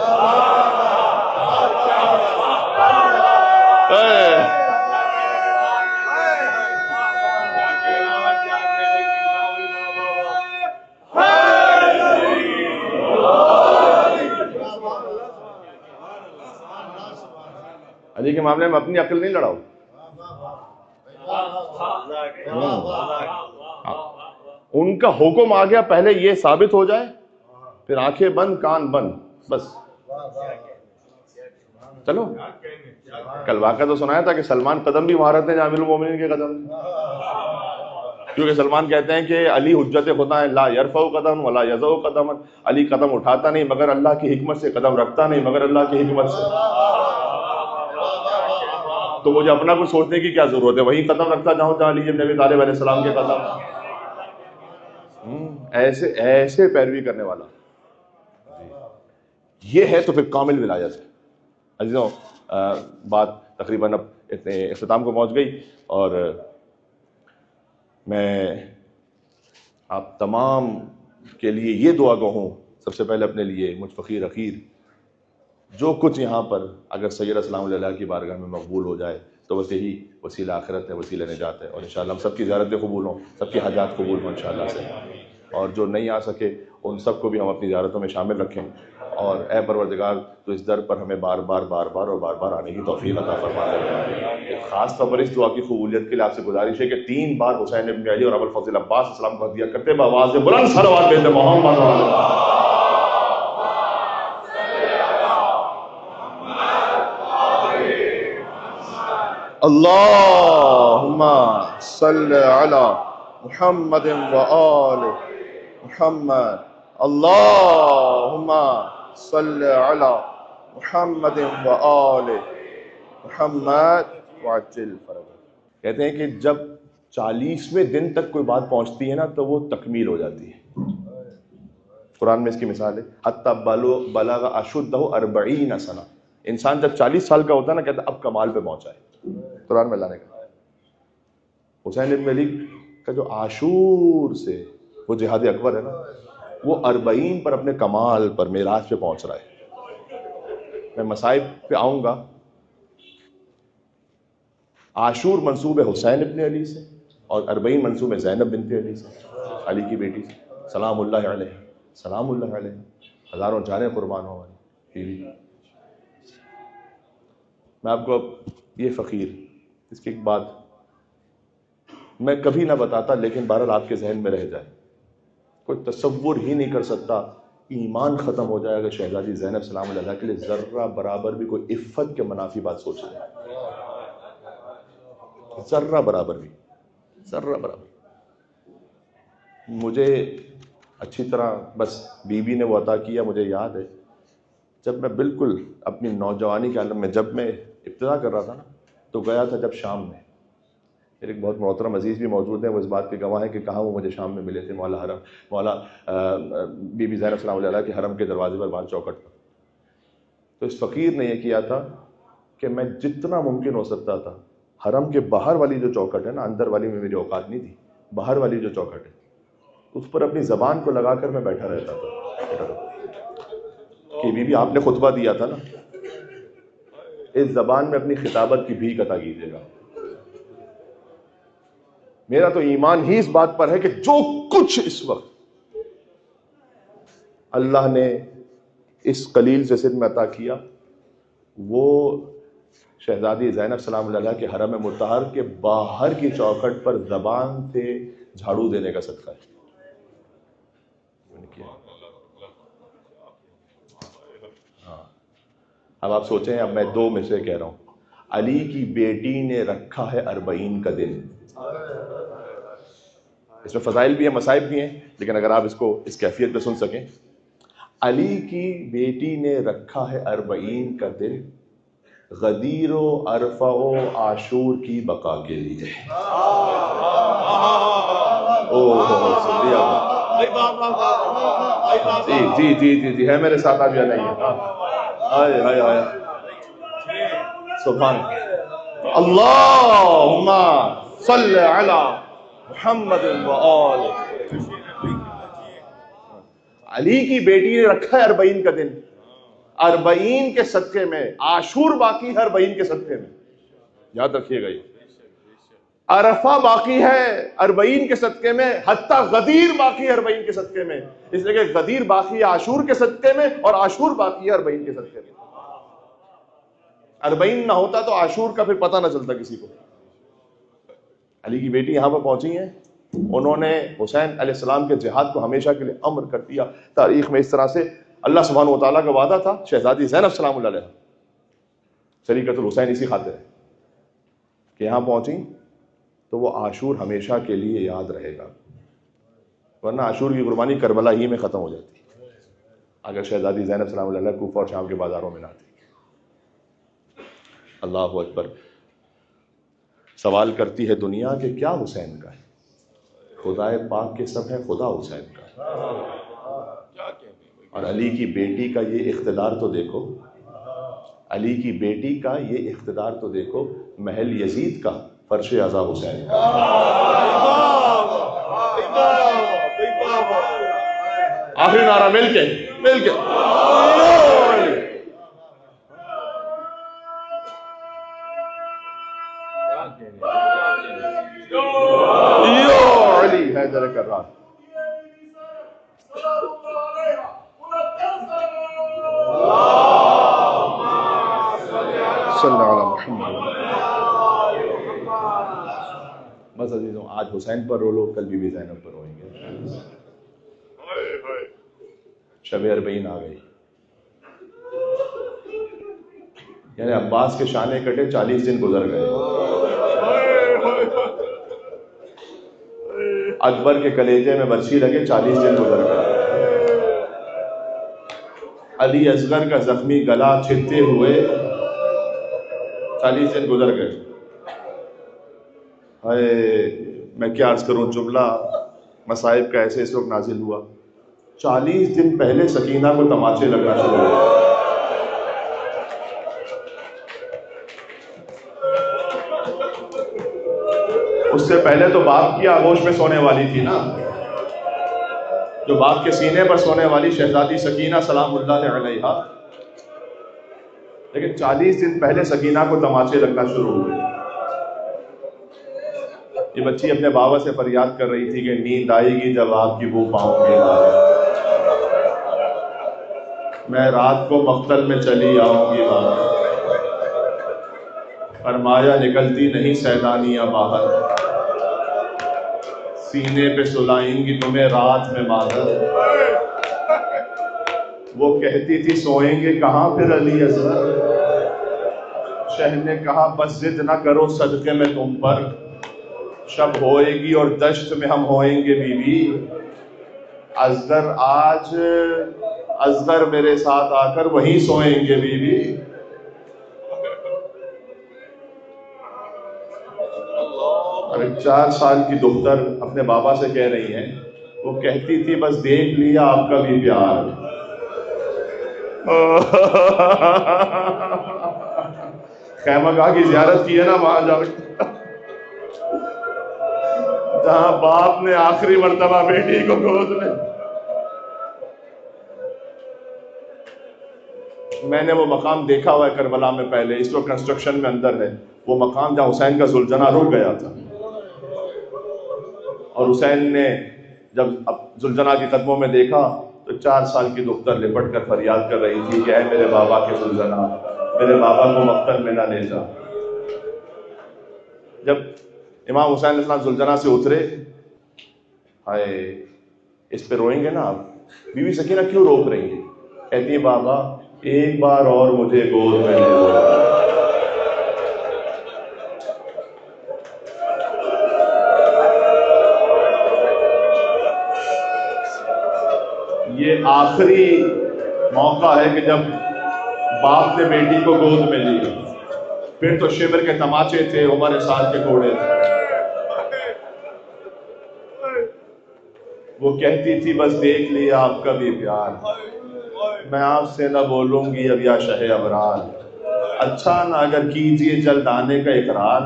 علی کے معاملے میں اپنی عقل نہیں لڑاؤ، ان کا حکم آ گیا، پہلے یہ ثابت ہو جائے، پھر آنکھیں بند کان بند، بس چلو۔ کل واقعہ تو سنایا تھا کہ سلمان قدم بھی وہاں رہتے ہیں جہاں امیر المومنین کے قدم، کیونکہ سلمان کہتے ہیں کہ علی حجت خدا ہے، لا یرفع قدم ولا یضع قدم، علی قدم اٹھاتا نہیں مگر اللہ کی حکمت سے، قدم رکھتا نہیں مگر اللہ کی حکمت سے۔ تو مجھے اپنا کچھ سوچنے کی کیا ضرورت ہے، وہی قدم رکھتا جاؤں جہاں علی بن ابی طالب علیہ السلام کے قدم۔ ایسے پیروی کرنے والا یہ ہے تو پھر کامل ولایت ہے۔ عزیزوں بات تقریباً اب اتنے اختتام کو پہنچ گئی، اور میں آپ تمام کے لیے یہ دعا گو ہوں، سب سے پہلے اپنے لیے، مجھ فقیر اخیر، جو کچھ یہاں پر اگر سید السلام علیہ کی بارگاہ میں مقبول ہو جائے تو بس یہی وسیلہ آخرت ہے، وسیلہ نجات ہے، اور انشاءاللہ ہم سب کی زیارتیں قبول ہوں، سب کی حاجات قبول ہوں انشاءاللہ سے۔ اور جو نہیں آ سکے ان سب کو بھی ہم اپنی زیارتوں میں شامل رکھیں، اور اے پروردگار تو اس در پر ہمیں بار بار بار بار اور بار بار آنے کی توفیق عطا فرما دے۔ خاص طور پر اس دعا کی قبولیت کے لیے آپ سے گزارش ہے کہ 3 بار حسین ابن علی اور ابو الفضل عباس السلام کو ہدیہ کرتے بآواز بلند صلوات بھیجتے محمد اللہم صلی علی محمد و آل محمد، اللہم صلی علی محمد و آل محمد وعجل فرجہ۔ کہتے ہیں کہ جب 40ویں دن تک کوئی بات پہنچتی ہے نا تو وہ تکمیل ہو جاتی ہے۔ قرآن میں اس کی مثال ہے حتی بلغ اشدہ 40 سنہ، انسان جب 40 سال کا ہوتا ہے نا کہتا ہے اب کمال پہ پہنچا ہے۔ قرآن میں اللہ نے کہا حسین ابن علی کا جو عاشور سے وہ جہاد اکبر ہے نا، وہ 40 پر اپنے کمال پر معراج پہ پہنچ رہا ہے۔ میں مصائب پہ آؤں گا۔ عاشور منسوب ہے حسین ابن علی سے، اور 40 منسوب ہے زینب بنت علی سے، علی کی بیٹی سے، سلام اللہ علیہ، سلام اللہ علیہ، ہزاروں جانیں قربان ہوں ہماری۔ میں آپ کو اب یہ فقیر، اس کی ایک بات میں کبھی نہ بتاتا لیکن بہرحال آپ کے ذہن میں رہ جائے۔ کوئی تصور ہی نہیں کر سکتا، ایمان ختم ہو جائے اگر شہزادی زینب سلام اللہ علیہ کے لیے ذرہ برابر بھی کوئی عفت کے منافی بات سوچ لے، ذرہ برابر بھی، ذرہ برابر۔ مجھے اچھی طرح بس بی بی نے وہ عطا کیا، مجھے یاد ہے جب میں بالکل اپنی نوجوانی کے عالم میں جب میں ابتدا کر رہا تھا نا تو گیا تھا جب شام میں، میرے ایک بہت محترم عزیز بھی موجود ہیں، وہ اس بات کے گواہ ہیں کہ کہاں وہ مجھے شام میں ملے تھے، مولا بی بی زینب سلام اللہ علیہ کے حرم کے دروازے پر باہر چوکھٹ پر۔ تو اس فقیر نے یہ کیا تھا کہ میں جتنا ممکن ہو سکتا تھا حرم کے باہر والی جو چوکھٹ ہے نا، اندر والی میں میری اوقات نہیں تھی، باہر والی جو چوکھٹ ہے اس پر اپنی زبان کو لگا کر میں بیٹھا رہتا تھا کہ بی بی آپ نے خطبہ دیا تھا نا، اس زبان میں اپنی خطابت کی بھیک عطا کیجیے گا۔ میرا تو ایمان ہی اس بات پر ہے کہ جو کچھ اس وقت اللہ نے اس قلیل سے سن میں عطا کیا وہ شہزادی زینب سلام اللہ علیہ کے حرم مطہر کے باہر کی چوکھٹ پر زبان سے جھاڑو دینے کا صدقہ ہے۔ ہاں، اب آپ سوچیں، اب میں 2 میں سے کہہ رہا ہوں، علی کی بیٹی نے رکھا ہے 40 کا دن۔ اس میں فضائل بھی ہیں، مصائب بھی ہیں، لیکن اگر آپ اس کو اس کیفیت پہ سن سکیں، علی کی بیٹی نے رکھا ہے 40 کا دن غدیر و عرفہ و عاشور کی بقا کے لیے۔ جی ہے میرے ساتھ، آپ یا نہیں ہے؟ آئے سبحان اللہم صلی علی محمد و آل۔ علی کی بیٹی نے رکھا ہے 40 کا دن، 40 کے صدقے میں، عاشور باقی ہے 40 کے صدقے میں، یاد رکھیے گا۔ یہ عرفہ باقی ہے 40 کے صدقے میں، حتیٰ غدیر باقی ہے 40 کے صدقے میں، اس لیے کہ غدیر باقی ہے عاشور کے صدقے میں اور عاشور باقی ہے 40 کے صدقے میں۔ 40 نہ ہوتا تو عاشور کا پھر پتہ نہ چلتا کسی کو۔ علی کی بیٹی یہاں پر پہنچی ہیں، انہوں نے حسین علیہ السلام کے جہاد کو ہمیشہ کے لیے امر کر دیا۔ تاریخ میں اس طرح سے اللہ سبحانہ و تعالیٰ کا وعدہ تھا، شہزادی زینب سلام اللہ علیہ شریکت الحسین اسی خاطر ہے کہ یہاں پہنچی تو وہ عاشور ہمیشہ کے لیے یاد رہے گا، ورنہ عاشور کی قربانی کربلا ہی میں ختم ہو جاتی اگر شہزادی زینب سلام اللہ علیہ کوفہ اور شام کے بازاروں میں نہ تھی۔ اللہ اکبر۔ سوال کرتی ہے دنیا کہ کیا حسین کا ہے؟ خدائے پاک کے سب ہے، خدا حسین کا ہے۔ اور علی کی بیٹی کا یہ اقتدار تو دیکھو، علی کی بیٹی کا یہ اقتدار تو دیکھو، محل یزید کا فرش عزا حسین کا۔ آخری نعرہ مل کے علی حیدر کرار۔ صلی علی محمد. بس عزیزوں، آج حسین پر رو لو، کل بی بی زینب پر روئیں گے. شب اربعین آ گئی، یعنی عباس کے شانے کٹے 40 دن گزر گئے. اکبر کے کلیجے میں برچھی لگے 40 دن گزر گئے. علی اصغر کا زخمی گلا چھلتے ہوئے 40 دن گزر گئے. میں کیا عرض کروں، جملہ مصائب کا ایسے اس وقت نازل ہوا. 40 دن پہلے سکینہ کو تماچے لگنا شروع ہوئے. اس سے پہلے تو باپ کی آغوش میں سونے والی تھی نا، جو باپ کے سینے پر سونے والی شہزادی سکینہ سلام اللہ علیہا، لیکن 40 دن پہلے سکینہ کو تماچے لگنا شروع ہوئے. یہ بچی اپنے بابا سے فریاد کر رہی تھی کہ نیند آئے گی جب آپ کی بو پاؤں گے، میں رات کو مقتل میں چلی آؤں گی بابا. فرمایا نکلتی نہیں سیدانیاں باہر، سینے پہ سلائیں گی تمہیں رات میں مادر. وہ کہتی تھی سوئیں گے کہاں پھر علی اصغر، شہ نے کہا بس ضد نہ کرو صدقے میں تم پر، شب ہوئے گی اور دشت میں ہم ہوئیں گے بی بی. اصغر آج اصغر میرے ساتھ آ کر وہیں سوئیں گے بی بی. اور 4 سال کی دختر اپنے بابا سے کہہ رہی ہے، وہ کہتی تھی بس دیکھ لیا آپ کا بھی پیار. خیمہ گاہ کی زیارت کی ہے نا وہاں جا کے، جہاں باپ نے آخری مرتبہ بیٹی کو گود میں. میں نے وہ مقام دیکھا ہوا ہے کربلا میں پہلے، اس وقت کنسٹرکشن میں اندر ہے. وہ مقام جہاں حسین کا ذوالجناح رک گیا تھا، اور حسین نے جب ذوالجناح کے قدموں میں دیکھا تو 4 سال کی دختر لپٹ کر فریاد کر رہی تھی کہ اے میرے بابا کے ذوالجناح، میرے بابا کو مقتل میں نہ لے جا. جب امام حسین علیہ السلام ذوالجناح سے اترے، ہائے اس پہ روئیں گے نا آپ. بی بی سکینہ کیوں روک رہی ہیں؟ کہتی ہے بابا ایک بار اور مجھے گود میں لے لو. یہ آخری موقع ہے کہ جب باپ نے بیٹی کو گود میں لیا. پھر تو شبر کے تماچے تھے، عمر سال کے گھوڑے تھے. وہ کہتی تھی بس دیکھ لیا آپ کا بھی پیار، میں آپ سے نہ بولوں گی اب یا شہ ابرار. اچھا نہ اگر کیجیے جلد آنے کا اقرار،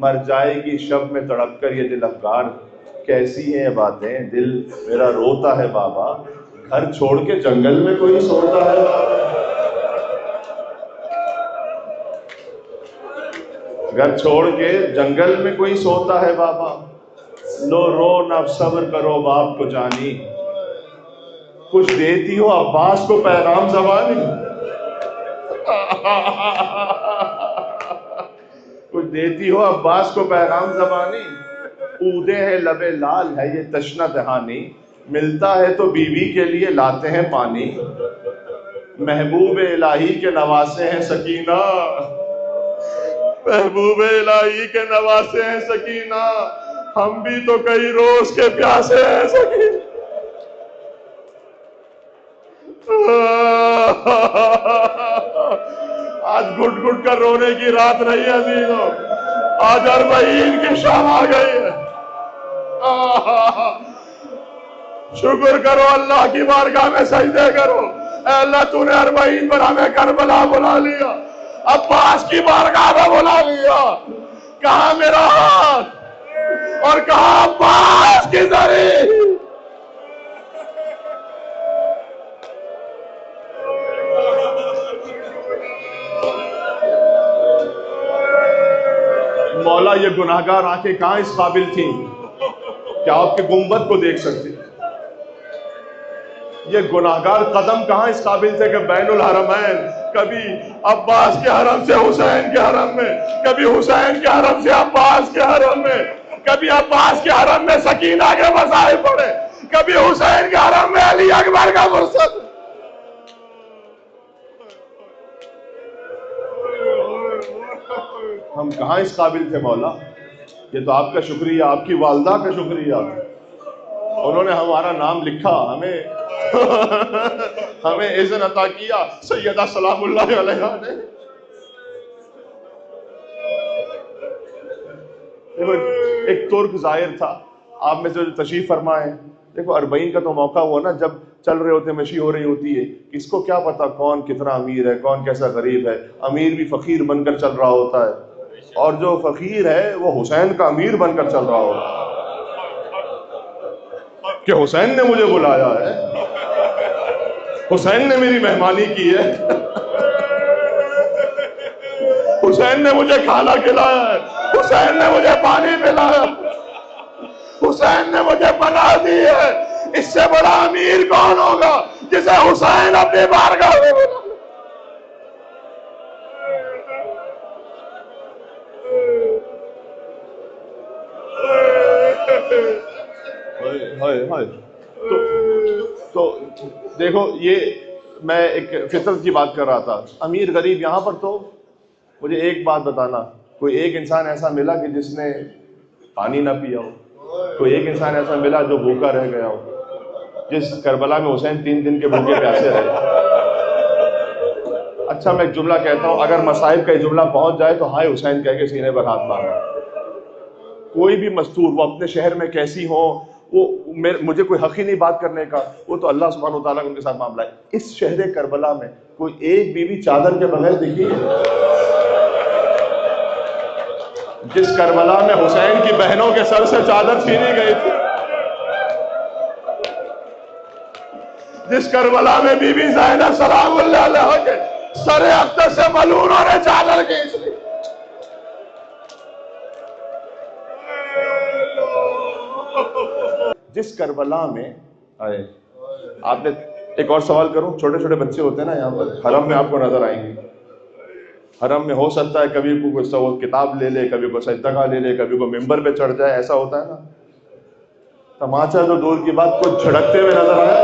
مر جائے گی شب میں تڑپ کر یہ دل افگار. کیسی ہیں باتیں دل میرا روتا ہے بابا، گھر چھوڑ کے جنگل میں کوئی سوتا ہے بابا. گھر چھوڑ کے جنگل میں کوئی سوتا ہے بابا. لو رو نہ صبر کرو باپ کو جانی، کچھ دیتی ہو عباس کو پیغام زبانی. کچھ دیتی ہو عباس کو پیغام زبانی. اودے ہے لب لال ہے یہ تشنہ دہانی، ملتا ہے تو بیوی کے لیے لاتے ہیں پانی. محبوب الہی کے نواسے ہیں سکینہ، محبوب الہی کے نواسے ہیں سکینہ، ہم بھی تو کئی روز کے پیاسے ہیں سکینہ. آج گھٹ گھٹ کر رونے کی رات نہیں ہے عزیزوں، آج اربعین کی شام آ گئی ہے. شکر کرو اللہ کی بارگاہ میں سجدے کرو. اے اللہ تو نے اربعین پر ہمیں کربلا بلا لیا، عباس کی بارگاہ میں بلا لیا. کہاں میرا ہاتھ اور کہاں عباس کی زری. مولا یہ گناہگار آنکھیں کہاں اس قابل تھیں کہ آپ کے گنبد کو دیکھ سکتے؟ یہ گناہگار قدم کہاں اس قابل تھے کہ بین الحرمین کبھی عباس کے حرم سے حسین کے حرم میں، کبھی حسین کے حرم سے عباس کے حرم میں، کبھی عباس کے حرم میں سکینہ کے مصائب پڑے، کبھی حسین کے حرم میں علی اکبر کا فرصت۔ ہم کہاں اس قابل تھے مولا؟ یہ تو آپ کا شکریہ، آپ کی والدہ کا شکریہ، انہوں نے ہمارا نام لکھا، ہمیں اذن عطا کیا سیدہ سلام اللہ علیہا نے۔ دیکھو ایک ترک زائر تھا آپ میں سے جو تشریف فرمائے، دیکھو 40 کا تو موقع ہوا نا، جب چل رہے ہوتے مشی ہو رہی ہوتی ہے، کس کو کیا پتا کون کتنا امیر ہے، کون کیسا غریب ہے۔ امیر بھی فقیر بن کر چل رہا ہوتا ہے، اور جو فقیر ہے وہ حسین کا امیر بن کر چل رہا ہوتا ہے کہ حسین نے مجھے بلایا ہے، حسین نے میری مہمانی کی ہے، حسین نے مجھے کھانا کھلایا ہے، حسین نے مجھے پانی پلایا، حسین نے مجھے پناہ دی ہے۔ اس سے بڑا امیر کون ہوگا جسے حسین اپنی بارگاہ میں بلا۔ تو دیکھو یہ میں ایک فطرت کی بات کر رہا تھا، امیر غریب یہاں پر۔ تو مجھے ایک بات بتانا، کوئی ایک انسان ایسا ملا کہ جس نے پانی نہ پیا ہو؟ کوئی ایک انسان ایسا ملا جو بھوکا رہ گیا ہو؟ جس کربلا میں حسین 3 دن کے بھوکے پیاسے رہے۔ اچھا میں ایک جملہ کہتا ہوں، اگر مصائب کا یہ جملہ پہنچ جائے تو ہائے حسین کہہ کے سینے پر ہاتھ مارنا۔ کوئی بھی مستور وہ اپنے شہر میں کیسی ہو، وہ مجھے کوئی حق ہی نہیں بات کرنے کا، وہ تو اللہ سبحانہ و تعالیٰ کا ان کے ساتھ معاملہ ہے۔ اس شہر کربلا میں کوئی ایک بیوی چادر کے بغیر دکھی ہے؟ جس کربلا میں حسین کی بہنوں کے سر سے چادر چھینی گئی تھی، جس کربلا میں بی بی زینب سلام اللہ علیہا کے سر اختر سے ملونوں نے چادر کھینچ لی، جس کربلا میں آئے آپ نے ایک اور سوال کروں، چھوٹے چھوٹے بچے ہوتے ہیں نا یہاں پر حرم میں، آپ کو نظر آئیں گے حرم میں، ہو سکتا ہے کبھی کوئی کتاب لے لے، کبھی کوئی سجدہ لے لے، کبھی کوئی ممبر پہ چڑھ جائے، ایسا ہوتا ہے نا۔ تماچا تو دور کی بات، کچھ جھڑکتے ہوئے نظر آیا۔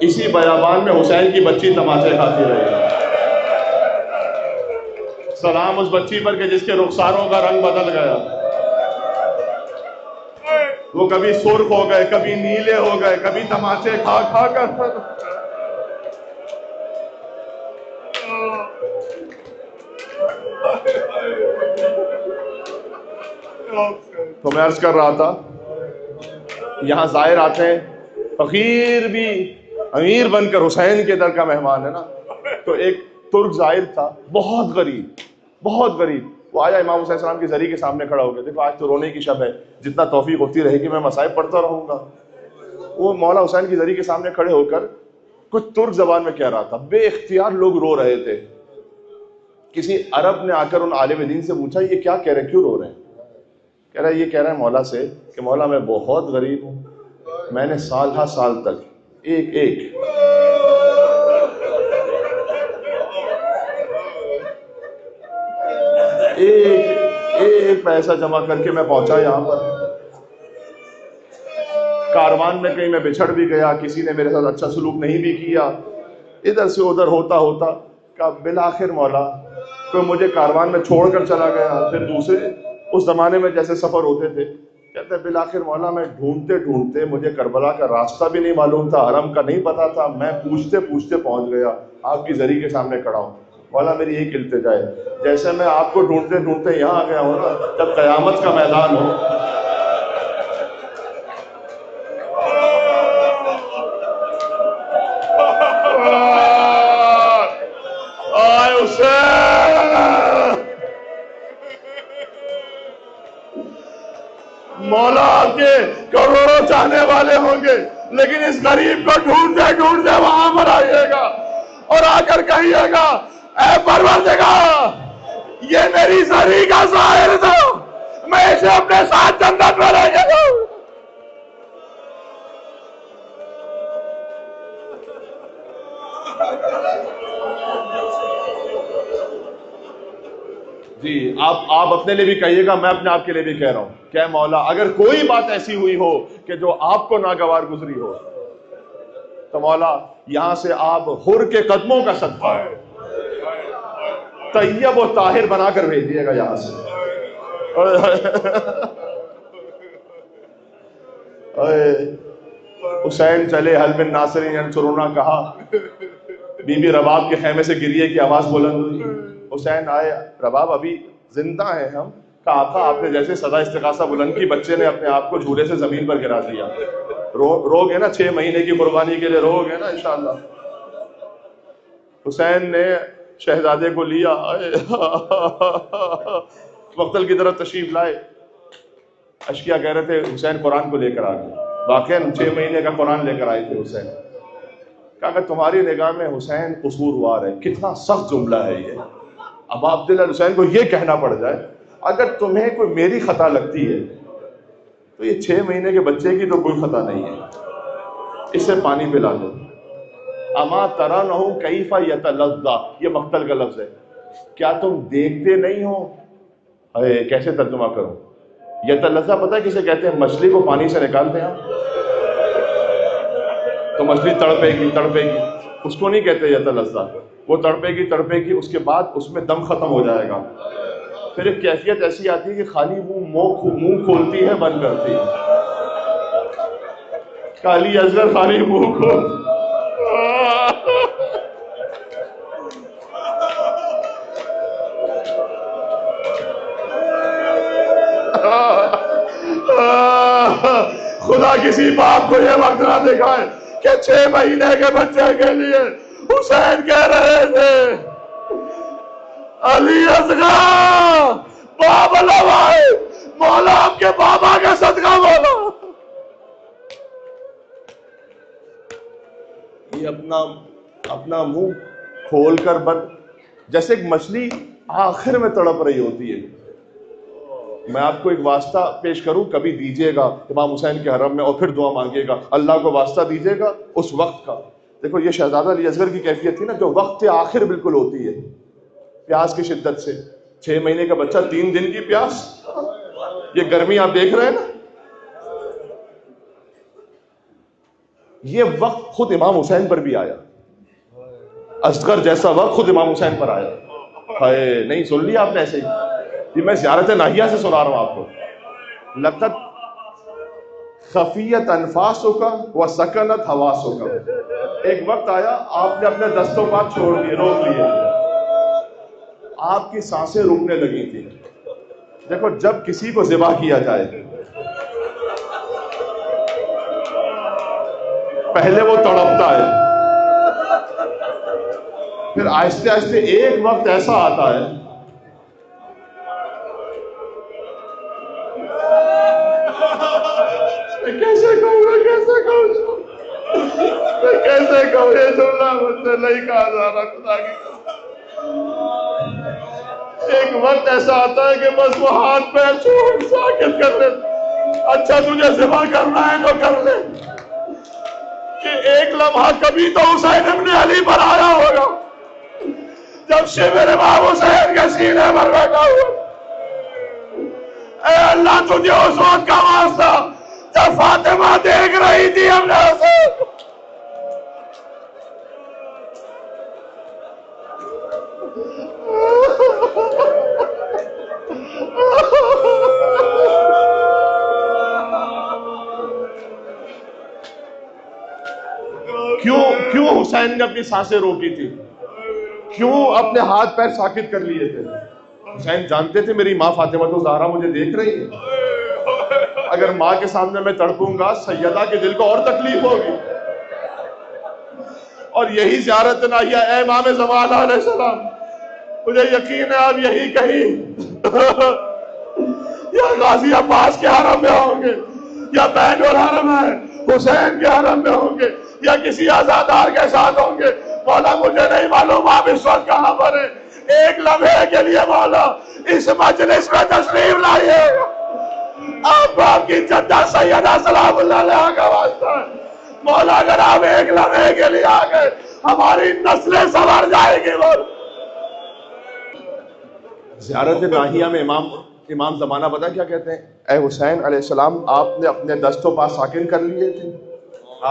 اسی بیابان میں حسین کی بچی تماچے کھاتی رہی۔ سلام اس بچی پر کہ جس کے رخساروں کا رنگ بدل گیا، وہ کبھی سرخ ہو گئے، کبھی نیلے ہو گئے، کبھی تماچے کھا کھا کر۔ تو میں عرض کر رہا تھا، یہاں زائر آتے ہیں، فقیر بھی امیر بن کر حسین کے در کا مہمان ہے نا۔ تو ایک ترک زائر تھا، بہت غریب، بہت غریب، وہ آیا امام حسین السلام کی زری کے سامنے کھڑا ہو گیا۔ دیکھو آج تو رونے کی شب ہے، جتنا توفیق ہوتی رہے گی میں مصائب پڑھتا رہوں گا۔ وہ مولا حسین کی زری کے سامنے کھڑے ہو کر کچھ ترک زبان میں کہہ رہا تھا، بے اختیار لوگ رو رہے تھے۔ کسی عرب نے آ کر ان عالم دین سے پوچھا یہ کیا کہہ رہے ہیں، کیوں رو رہے ہیں؟ کہہ رہا ہے یہ کہہ رہے ہیں مولا سے کہ مولا میں بہت غریب ہوں، میں نے سال ہا سال تک ایک پیسہ جمع کر کے میں پہنچا یہاں پر۔ کاروان میں کہیں میں بچھڑ بھی گیا، کسی نے میرے ساتھ اچھا سلوک نہیں بھی کیا، ادھر سے ادھر ہوتا ہوتا کہ بالآخر مولا کوئی مجھے کاروان میں چھوڑ کر چلا گیا۔ پھر دوسرے اس زمانے میں جیسے سفر ہوتے تھے، کہتے ہیں بالآخر مولا میں ڈھونڈتے ڈھونڈتے، مجھے کربلا کا راستہ بھی نہیں معلوم تھا، حرم کا نہیں پتا تھا، میں پوچھتے پوچھتے پہنچ گیا، آپ کی زری کے سامنے کھڑا ہوں۔ مولا میری ایک التجا ہے، جیسے میں آپ کو ڈھونڈتے ڈھونڈتے یہاں آ گیا ہوں نا، جب قیامت کا میدان ہو، مولا آپ کے کروڑوں چاہنے والے ہوں گے، لیکن اس غریب کو ڈھونڈتے ڈھونڈتے وہاں پر آئیے گا اور آ کر کہیے گا اے پروردگار، یہ میری زری کا ظاہر تھا، میں اسے اپنے ساتھ جنت میں لے کے جاؤں۔ جی آپ اپنے لیے بھی کہیے گا، میں اپنے آپ کے لیے بھی کہہ رہا ہوں کہ مولا اگر کوئی بات ایسی ہوئی ہو کہ جو آپ کو ناگوار گزری ہو تو مولا یہاں سے آپ حر کے قدموں کا صدقہ طیب و طاہر بنا کر بھیج دیے گا یہاں سے. حسین چلے حل بن ناصر ینصرنا کہا، بی بی رباب کے خیمے سے گریے کی آواز بلند ہوئی. حسین آئے، رباب ابھی زندہ ہیں ہم. کہا آقا آپ نے جیسے صدا استغاثہ بلند کی، بچے نے اپنے آپ کو جھولے سے زمین پر گرا دیا. رو گے نا 6 مہینے کی قربانی کے لیے، رو گے نا انشاءاللہ. حسین نے شہزادے کو لیا، مقتل کی طرف تشریف لائے. اشکیا کہہ رہے تھے حسین قرآن کو لے کر آ گئے. واقعا 6 مہینے کا قرآن لے کر آئے تھے حسین. کہا کہ تمہاری نگاہ میں حسین قصوروار ہے. کتنا سخت جملہ ہے یہ. اب عبداللہ حسین کو یہ کہنا پڑ جائے اگر تمہیں کوئی میری خطا لگتی ہے تو یہ 6 مہینے کے بچے کی تو کوئی خطا نہیں ہے، اس سے پانی پلا دو. اما ترونہ کیف یتلظی، یہ مقتل کا لفظ ہے. کیا تم دیکھتے نہیں ہو؟ کیسے ترجمہ کروں؟ یتلظی پتہ ہے کسے کہتے ہیں؟ مچھلی کو پانی سے نکالتے ہیں تو مچھلی تڑپے گی، اس کو نہیں کہتے یتلظی. وہ تڑپے گی، اس کے بعد اس میں دم ختم ہو جائے گا. پھر ایک کیفیت ایسی آتی ہے کہ خالی منہ کھولتی ہے، بند کرتی ہے. کالی ازغر خالی منہ کھول. خدا کسی باپ کو یہ وقت نہ دکھائے کہ 6 مہینے کے بچے کے لیے حسین کہہ رہے تھے علی اصغر بابا لوائے، مولا آپ کے بابا کا صدقہ مولا. یہ اپنا منہ کھول کر بند، جیسے ایک مچھلی آخر میں تڑپ رہی ہوتی ہے. میں آپ کو ایک واسطہ پیش کروں، کبھی دیجیے گا امام حسین کے حرم میں اور پھر دعا مانگیے گا، اللہ کو واسطہ دیجیے گا اس وقت کا. دیکھو یہ شہزادہ علی اصغر کی کیفیت تھی نا، جو وقت آخر بالکل ہوتی ہے پیاس کی شدت سے. 6 مہینے کا بچہ 3 دن کی پیاس، یہ گرمی آپ دیکھ رہے ہیں نا. یہ وقت خود امام حسین پر بھی آیا، اصغر جیسا وقت خود امام حسین پر آیا. ہائے نہیں سن لیا آپ نے ایسے ہی؟ یہ میں زیارت ناہیہ سے سنا رہا ہوں آپ کو. لقد خفیت انفاسک وسکنت حواسک. ایک وقت آیا آپ نے اپنے دست و پا چھوڑ دیے، روک لیے، آپ کی سانسیں رکنے لگی تھی. دیکھو جب کسی کو ذبح کیا جائے پہلے وہ تڑپتا ہے، پھر آہستہ آہستہ ایک وقت ایسا آتا ہے کیسے کہوں یہ جملہ مجھ سے نہیں کہا جا رہا. خدا کی ایک وقت ایسا آتا ہے کہ بس وہ ہاتھ پیر چھوڑ ساکت کر لے. اچھا تجھے ذبح کرنا ہے تو کر لے. کہ ایک لمحہ کبھی تو حسین ابن علی پر آیا ہوگا جب شبر امام حسین کے سینے پر بیٹھا ہوا. اے اللہ تجھے اس وقت کا واسطہ جب فاطمہ دیکھ رہی تھی ہم نے اسے. کیوں حسین نے اپنی سانسیں روکی تھی؟ کیوں اپنے ہاتھ پیر ساکت کر لیے تھے؟ حسین جانتے تھے میری ماں فاطمہ الزہرا مجھے دیکھ رہی ہے، اگر ماں کے سامنے میں تڑپوں گا سیدہ کے دل کو اور تکلیف ہوگی. اور یہی زیارت ناہیہ اے امام زمان علیہ السلام، مجھے یقین ہے آپ یہی کہیں یا غازی عباس کے حرم میں ہوں گے، یا بین الحرم ہے حسین کے حرم میں ہوں گے، یا کسی آزادار کے ساتھ ہوں گے. مولا مجھے نہیں معلوم آپ اس وقت کہاں پر ہیں. ایک لمحے کے لیے مولا اس مجلس میں تشریف لائیے. آپ کی جدہ سیدہ سلام اللہ علیہا کا واسطہ ہے مولا، اگر آپ ایک لمحے کے لیے آ گئے ہماری نسلیں سنور جائے گی. زیارت ناہیہ میں امام زمانہ پتہ کیا کہتے ہیں؟ اے حسین علیہ السلام، آپ نے اپنے دست و پا ساکن کر لیے تھے،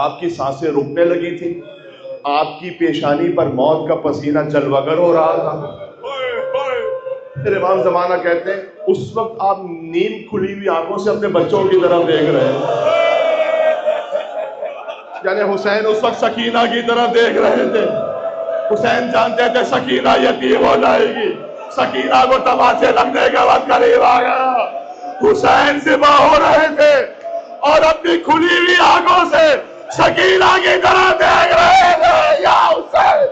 آپ کی سانسیں رکنے لگی تھی، آپ کی پیشانی پر موت کا پسینہ جلوگر ہو رہا تھا۔ پھر امام زمانہ کہتے ہیں اس وقت آپ نیند کھلی ہوئی آنکھوں سے اپنے بچوں کی طرف دیکھ رہے ہیں، یعنی حسین اس وقت سکینہ کی طرف دیکھ رہے تھے۔ حسین جانتے تھے سکینہ یتیم ہو جائے گی، سکینہ کو تماچے لگنے کا وقت قریب آ گیا۔ حسین ذبح ہو رہے تھے اور اپنی کھلی ہوئی آنکھوں سے سکینہ کی طرف دیکھ رہے تھے، یا حسین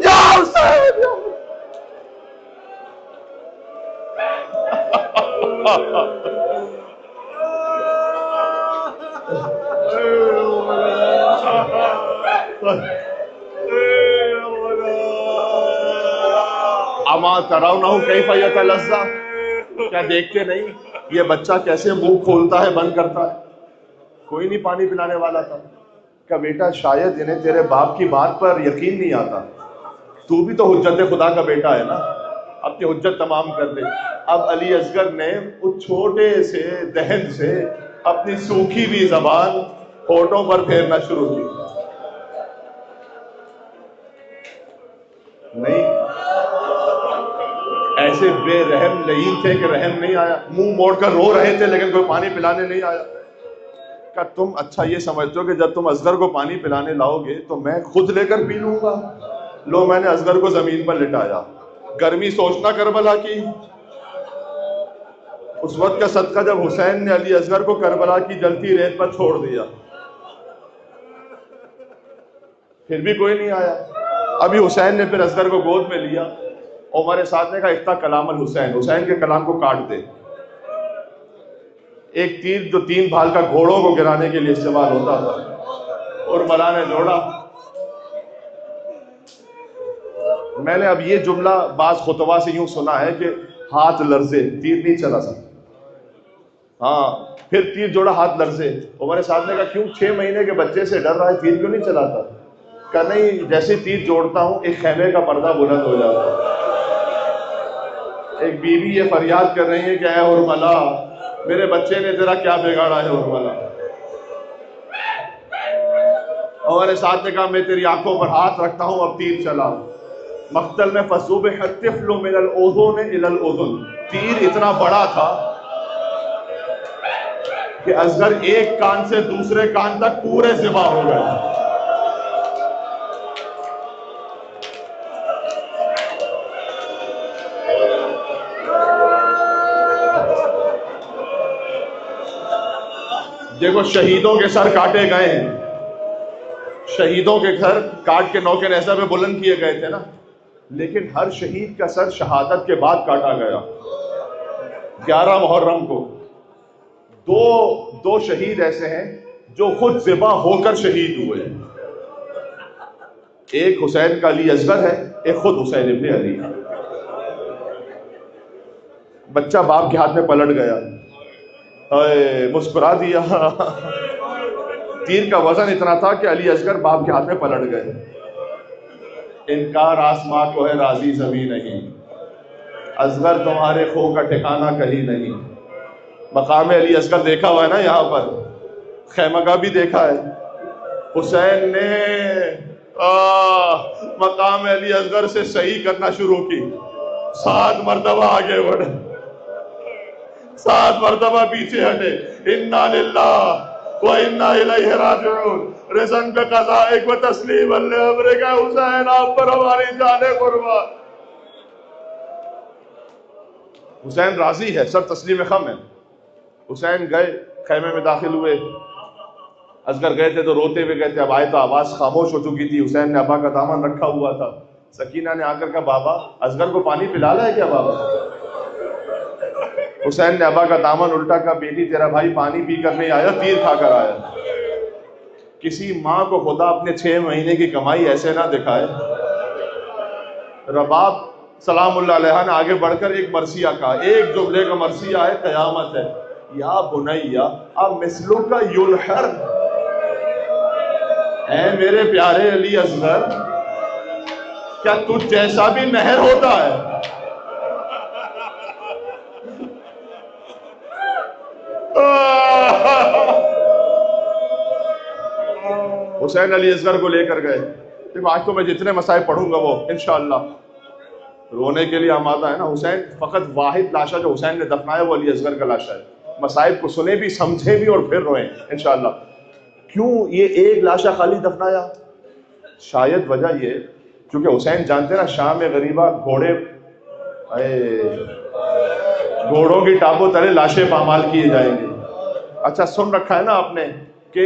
یا حسین یا اما ترونہ کیف یتلذذ، کیا دیکھتے نہیں یہ بچہ کیسے منہ کھولتا ہے بند کرتا ہے؟ کوئی نہیں پانی پلانے والا تھا کہ بیٹا شاید انہیں تیرے باپ کی بات پر یقین نہیں آتا، تو بھی تو حجت خدا کا بیٹا ہے نا، اپنی حجت تمام کر دے۔ اب علی اصغر نے اس چھوٹے سے دہن سے اپنی سوکھی ہوئی زبان ہونٹوں پر پھیرنا شروع کی۔ نہیں، ایسے بے رحم لعین تھے کہ رحم نہیں آیا، منہ موڑ کر رو رہے تھے لیکن کوئی پانی پلانے نہیں آیا۔ کہ تم اچھا یہ سمجھتے ہو کہ جب تم اصغر کو پانی پلانے لاؤ گے تو میں خود لے کر پی لوں گا؟ لو، میں نے اصغر کو زمین پر لٹایا، گرمی سوچنا کربلا کی۔ اس وقت کا صدقہ جب حسین نے علی اصغر کو کربلا کی جلتی ریت پر چھوڑ دیا، پھر بھی کوئی نہیں آیا۔ ابھی حسین نے پھر اصغر کو گود میں لیا، عمر سعد نے کہا افتح کلام الحسین، حسین کے کلام کو کاٹ دے۔ ایک تیر جو 3 بھال کا گھوڑوں کو گرانے کے لیے استعمال ہوتا تھا، اور ملا نے جوڑا۔ میں نے اب یہ جملہ بعض خطبہ سے یوں سنا ہے کہ ہاتھ لرزے، تیر نہیں چلا سکتا۔ ہاں، پھر تیر جوڑا، ہاتھ لرزے۔ عمر سعد نے کہا کیوں؟ 6 مہینے کے بچے سے ڈر رہا ہے، تیر کیوں نہیں چلاتا؟ کہا نہیں، جیسے تیر جوڑتا ہوں ایک خیمے کا پردہ بلند ہو جاتا ہے۔ ایک بیوی یہ فریاد کر رہی ہے کہ اے حرملہ، میرے بچے نے تیرا کیا بگاڑا ہے حرملہ؟ عمر سعد نے کہا میں تیری آنکھوں پر ہاتھ رکھتا ہوں، اب تیر چلا۔ مقتل میں فَصُبِحَ الطِّفْلُ مِنَ الْأُذُنِ إِلَى الْأُذُنِ، تیر اتنا بڑا تھا کہ اصغر ایک کان سے دوسرے کان تک پورے ذبح ہو گئے۔ دیکھو شہیدوں کے سر کاٹے گئے ہیں، شہیدوں کے سر کاٹ کے نوکے نیزہ پہ بلند کیے گئے تھے نا، لیکن ہر شہید کا سر شہادت کے بعد کاٹا گیا۔ 11 محرم کو دو شہید ایسے ہیں جو خود ذبح ہو کر شہید ہوئے، ایک حسین کا علی اصغر ہے، ایک خود حسین ابن علی۔ بچہ باپ کے ہاتھ میں پلٹ گیا، مسکرا دیا۔ تیر کا وزن اتنا تھا کہ علی اصغر باپ کے ہاتھ میں پلٹ گئے۔ انکار آسماں کو ہے راضی زمین نہیں، اصغر تمہارے خو کا ٹھکانہ کہیں نہیں۔ مقام علی اصغر دیکھا ہوا ہے نا، یہاں پر خیمہ کا بھی دیکھا ہے۔ حسین نے مقام علی اصغر سے صحیح کرنا شروع کی، 7 مرتبہ آگے بڑھے، 7 مرتبہ پیچھے ہٹے۔ انا للہ و انا الیہ راجعون، رزق کا قضائق و تسلیم لامرک، حسین آپ پر ہماری جانیں قربان۔ حسین راضی ہے، سب تسلیم خم ہے۔ حسین گئے، خیمے میں داخل ہوئے، اصغر گئے تھے تو روتے ہوئے گئے تھے، اب آئے تو آواز خاموش ہو چکی تھی۔ حسین نے ابا کا دامن رکھا ہوا تھا، سکینہ نے آ کر کہا بابا اصغر کو پانی پلانا ہے کیا بابا؟ حسین نے ابا کا دامن الٹا کہا بیٹی تیرا بھائی پانی پی کر نہیں آیا، تیر کھا کر آیا۔ کسی ماں کو خدا اپنے 6 مہینے کی کمائی ایسے نہ دکھائے۔ رباب سلام اللہ علیہ نے آگے بڑھ کر ایک مرثیہ کہا، ایک جملے کا مرثیہ ہے، قیامت ہے۔ یا بنیا اب مثلو کا یلحر، اے میرے پیارے علی اصغر، کیا تجھ جیسا بھی نہر ہوتا ہے؟ حسین علی اصغر کو لے کر گئے. دیکھو آج تو میں جتنے مصائب پڑھوں گا وہ انشاءاللہ رونے کے لیے آمادہ ہے نا. حسین فقط واحد لاشا جو حسین نے دفنایا وہ علی اصغر کا لاشا ہے. مصائب کو سنے بھی سمجھے بھی اور پھر روئیں انشاءاللہ. کیوں یہ ایک لاشا خالی دفنایا؟ شاید وجہ یہ کیونکہ حسین جانتے ہیں نا شام غریبہ گھوڑوں کی ٹاپوں تلے لاشیں پامال کیے جائیں گے. اچھا سن رکھا ہے نا آپ نے کہ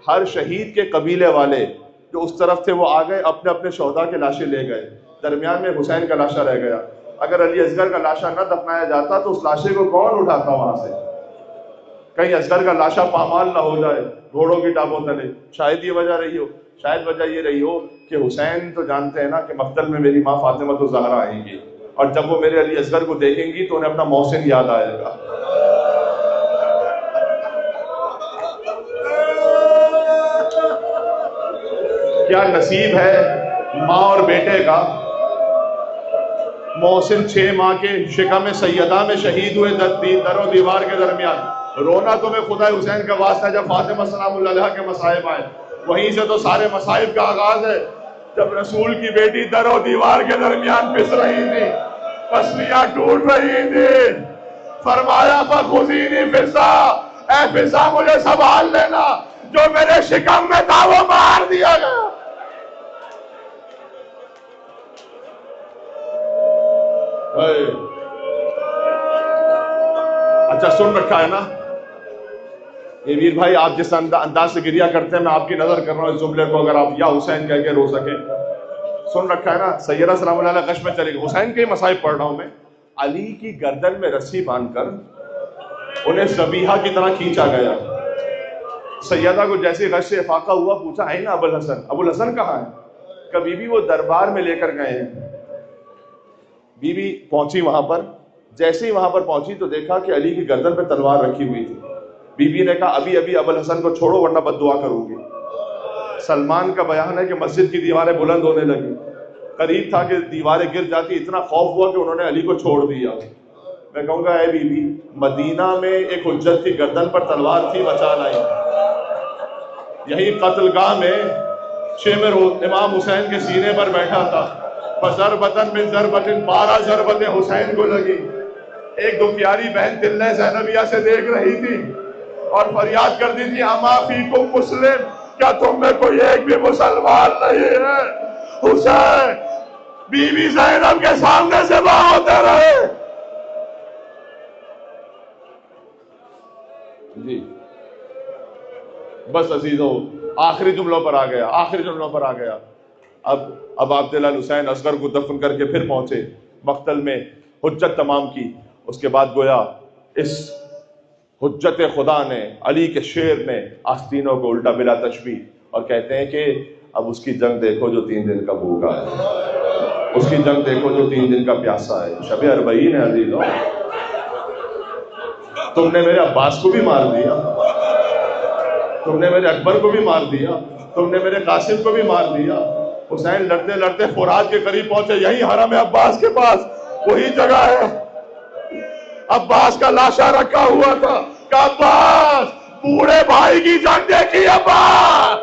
ہر شہید کے قبیلے والے جو اس طرف تھے وہ آ گئے اپنے اپنے شہداء کے لاشیں لے گئے. درمیان میں حسین کا لاشا رہ گیا. اگر علی اصغر کا لاشا نہ دفنایا جاتا تو اس لاشے کو کون اٹھاتا وہاں سے؟ کہیں اصغر کا لاشا پامال نہ ہو جائے گھوڑوں کی ٹاپوں تلے. شاید یہ وجہ رہی ہو. شاید وجہ یہ رہی ہو کہ حسین تو جانتے ہیں نا کہ مقتل میں میری ماں فاطمہ الزہرا آئیں گی اور جب وہ میرے علی اصغر کو دیکھیں گی تو انہیں اپنا محسن یاد آئے گا. کیا نصیب ہے ماں اور بیٹے کا. محسن 6 ماہ کے شکم سیدہ میں شہید ہوئے در و دیوار کے درمیان. رونا تو میں خدا حسین کا واسطہ جب فاطمہ سلام اللہ علیہا کے مصائب آئے. وہیں سے تو سارے مصائب کا آغاز ہے. جب رسول کی بیٹی در و دیوار کے درمیان پس رہی تھی, پسلیاں ٹوٹ رہی تھی, فرمایا فخذینی فضا, اے فضا مجھے سنبھال لینا, جو میرے شکم میں تھا وہ مار دیا گیا. اچھا سن رکھا ہے نا یہ ویر بھائی, آپ جس انداز سے گریا کرتے ہیں میں آپ کی نظر کر رہا ہوں اس جملے کو, اگر آپ یا حسین کہہ کے رو سکیں. سن رکھا ہے نا سیدہ سلام اللہ علیہ غش میں چلے گئے. حسین کے مصائب پڑھ رہا ہوں میں. علی کی گردن میں رسی باندھ کر انہیں ذبیحہ کی طرح کھینچا گیا. سیدہ کو جیسے غش سے افاقہ ہوا, پوچھا ہے نا ابو الحسن, ابو الحسن کہاں ہے؟ کبھی بھی وہ دربار میں لے کر گئے ہیں. بی بی پہنچی وہاں پر. جیسے ہی وہاں پر پہنچی تو دیکھا کہ علی کی گردن پہ تلوار رکھی ہوئی تھی. بی بی نے کہا ابھی ابھی ابو الحسن کو چھوڑو ورنہ بد دعا کروں گی. سلمان کا بیان ہے کہ مسجد کی دیواریں بلند ہونے لگی. قریب تھا کہ دیواریں گر جاتی. اتنا خوف ہوا کہ انہوں نے علی کو چھوڑ دیا. میں کہوں گا اے بی بی, مدینہ میں ایک حجت کی گردن پر تلوار تھی, بچا لائی. یہی قتل گاہ میں شمر امام حسین کے سینے پر بیٹھا تھا. فضربتن من ضربتن, 12 ضربتیں حسین کو لگی. ایک دکھیاری بہن دلہ زینبیہ سے دیکھ رہی تھی اور فریاد کرتی تھی اما فیکم مسلم, کیا تم میں کوئی ایک بھی مسلمان نہیں ہے؟ حسین بی بی زینب کے سامنے سے باں ہوتے رہے. جی بس عزیزو آخری جملوں پر آ گیا, آخری جملوں پر آ گیا. اب عبداللہ حسین اصغر کو دفن کر کے پھر پہنچے مقتل میں, حجت تمام کی. اس کے بعد گویا اس حجت خدا نے, علی کے شیر نے آستینوں کو الٹا بلا تشبیہ, اور کہتے ہیں کہ اب اس کی جنگ دیکھو جو 3 دن کا بھوکا ہے, اس کی جنگ دیکھو جو 3 دن کا پیاسا ہے. شب اربعین ہے عزیزوں. تم نے میرے عباس کو بھی مار دیا, تم نے میرے اکبر کو بھی مار دیا, تم نے میرے قاسم کو بھی مار دیا. حسین لڑتے لڑتے فرات کے قریب پہنچے. یہی حرم ہے عباس کے پاس, وہی جگہ ہے. عباس کا لاشا رکھا ہوا تھا. کہ عباس بوڑھے بھائی کی جنگ دیکھی عباس.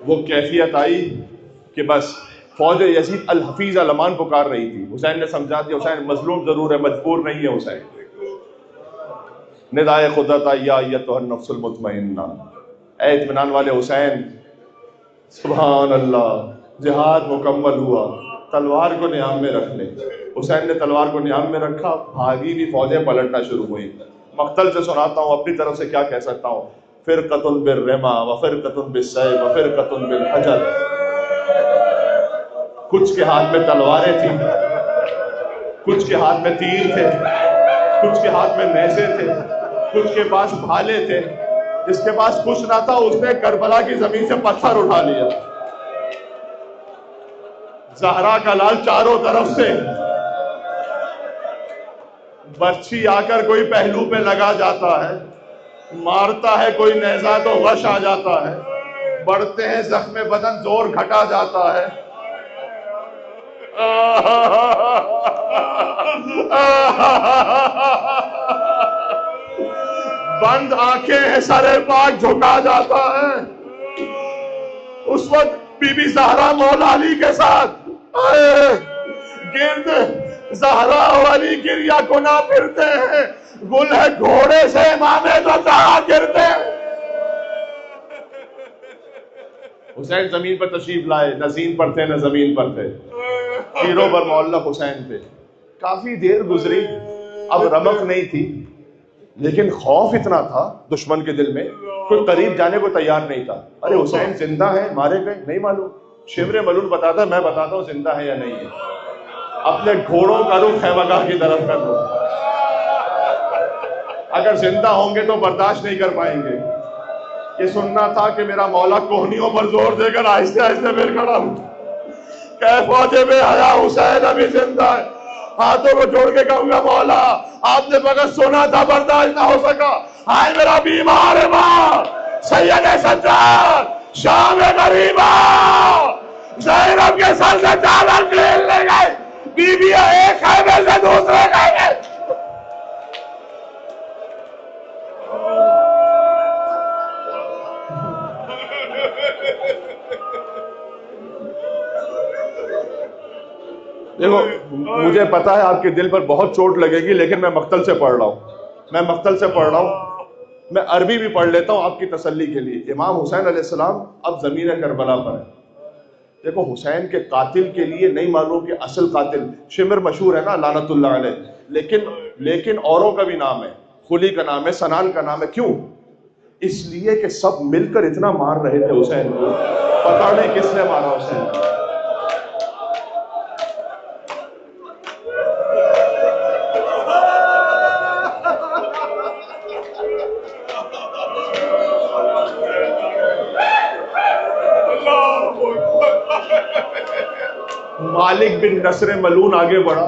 وہ کیفیت آئی کہ بس فوج یزید الحفیظ علمان پکار رہی تھی. حسین نے سمجھا دیا حسین مظلوم ضرور ہے, مجبور نہیں ہے. حسین ندائے خدا تھا یا ایتھا النفس المطمئنہ, اے اطمینان والے حسین. سبحان اللہ, جہاد مکمل ہوا, تلوار کو نیام میں رکھ لے. حسین نے تلوار کو نیام میں رکھا, بھاگی بھی فوجیں پلٹنا شروع ہوئی. مقتل سے سناتا ہوں, اپنی طرف سے کیا کہہ سکتا ہوں. فرقۃ بالرما وفرقۃ بالسیف وفرقۃ بالحجر. کچھ کے ہاتھ میں تلواریں تھیں, کچھ کے ہاتھ میں تیر تھے, کچھ کے ہاتھ میں نیزے تھے, کچھ کے پاس بھالے تھے. جس کے پاس کچھ نہ تھا اس نے کربلا کی زمین سے پتھر اٹھا لیا. زہرا کا لال چاروں طرف سے, برچھی آ کر کوئی پہلو پہ لگا جاتا ہے, مارتا ہے کوئی نیزہ تو غش آ جاتا ہے, بڑھتے ہیں زخم بدن زور گھٹا جاتا ہے. بند آنکھیں سر پاک جھکا جاتا ہے. اس وقت بی بی زہرا مولا علی کے ساتھ گرد زہرا والی گریا کنا پھرتے ہیں. گل ہے گھوڑے سے امام تو کہاں گرتے ہیں. حسین زمین پر تشریف لائے، نہ زین پر تھے نہ زمین پر تھے، تیروں پر معلق حسین تھے. کافی دیر گزری، اب رمق نہیں تھی، لیکن خوف اتنا تھا دشمن کے دل میں، کوئی قریب جانے کو تیار نہیں تھا. ارے حسین زندہ ہے، مارے گئے نہیں معلوم. شمر ملول بتاتا ہے، میں بتاتا ہوں زندہ ہے یا نہیں ہے. اپنے گھوڑوں کا رخ خیمگاہ کی طرف کر دو، اگر زندہ ہوں گے تو برداشت نہیں کر پائیں گے. یہ سننا تھا کہ میرا مولا کوہنیوں پر زور دے کر آہستہ آہستہ پھر کھڑا ہوں. کہ فوج بے حیا حسین ابھی زندہ ہے. ہاتھوں کو جوڑ کے کہوں گا مولا آپ نے فقط سنا تھا، برداشت نہ ہو سکا. ہائے میرا بیمار ماں سید سجاد شام غریبا زینب کے سر سے چادر کھیل لے گئے. بیویاں ایک خیمے سے دوسرے خیمے. دیکھو مجھے پتا ہے آپ کے دل پر بہت چوٹ لگے گی، لیکن میں مقتل سے پڑھ رہا ہوں. میں عربی بھی پڑھ لیتا ہوں آپ کی تسلی کے لیے. امام حسین علیہ السلام اب زمین کربلا پر ہے. دیکھو حسین کے قاتل کے لیے نہیں معلوم کہ اصل قاتل شمر مشہور ہے نا لعنت اللہ علیہ، لیکن اوروں کا بھی نام ہے، خلی کا نام ہے، سنان کا نام ہے. کیوں؟ اس لیے کہ سب مل کر اتنا مار رہے تھے حسین کو، پتہ نہیں کس نے مارا حسین کو. مالک بن نصر ملون آگے بڑھا.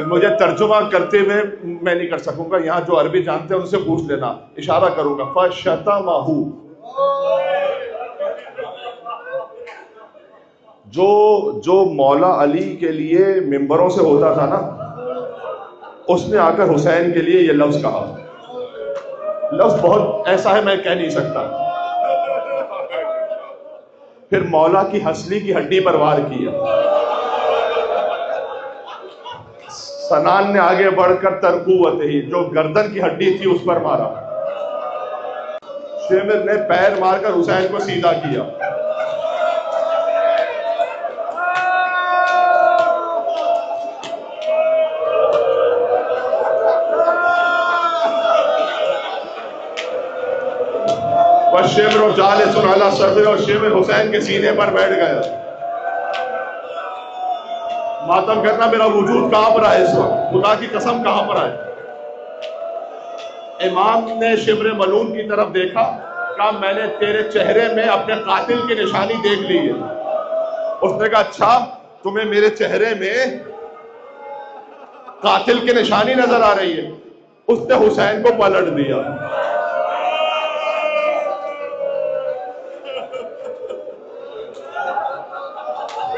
مجھے ترجمہ کرتے ہوئے میں نہیں کر سکوں گا، یہاں جو عربی جانتے ہیں ان سے پوچھ لینا، اشارہ کروں گا. فَشَتَمَهُ، جو مولا علی کے لیے ممبروں سے ہوتا تھا نا، اس نے آ کر حسین کے لیے یہ لفظ کہا. لفظ بہت ایسا ہے میں کہہ نہیں سکتا. پھر مولا کی ہنسلی کی ہڈی پر وار کیا. سنان نے آگے بڑھ کر ترقوت ہی جو گردن کی ہڈی تھی اس پر مارا. شمر نے پیر مار کر حسین کو سیدھا کیا. شمر جالس علی صدر، اور شمر حسین کے سینے پر بیٹھ گیا. ماتم کرنا میرا وجود کہاں پر آئے اس وقت، خدا کی قسم کہاں پر آئے. امام نے شمر ملون کی طرف دیکھا، کہا میں نے تیرے چہرے میں اپنے قاتل کی نشانی دیکھ لی ہے. اس نے کہا اچھا تمہیں میرے چہرے میں قاتل کی نشانی نظر آ رہی ہے. اس نے حسین کو پلٹ دیا.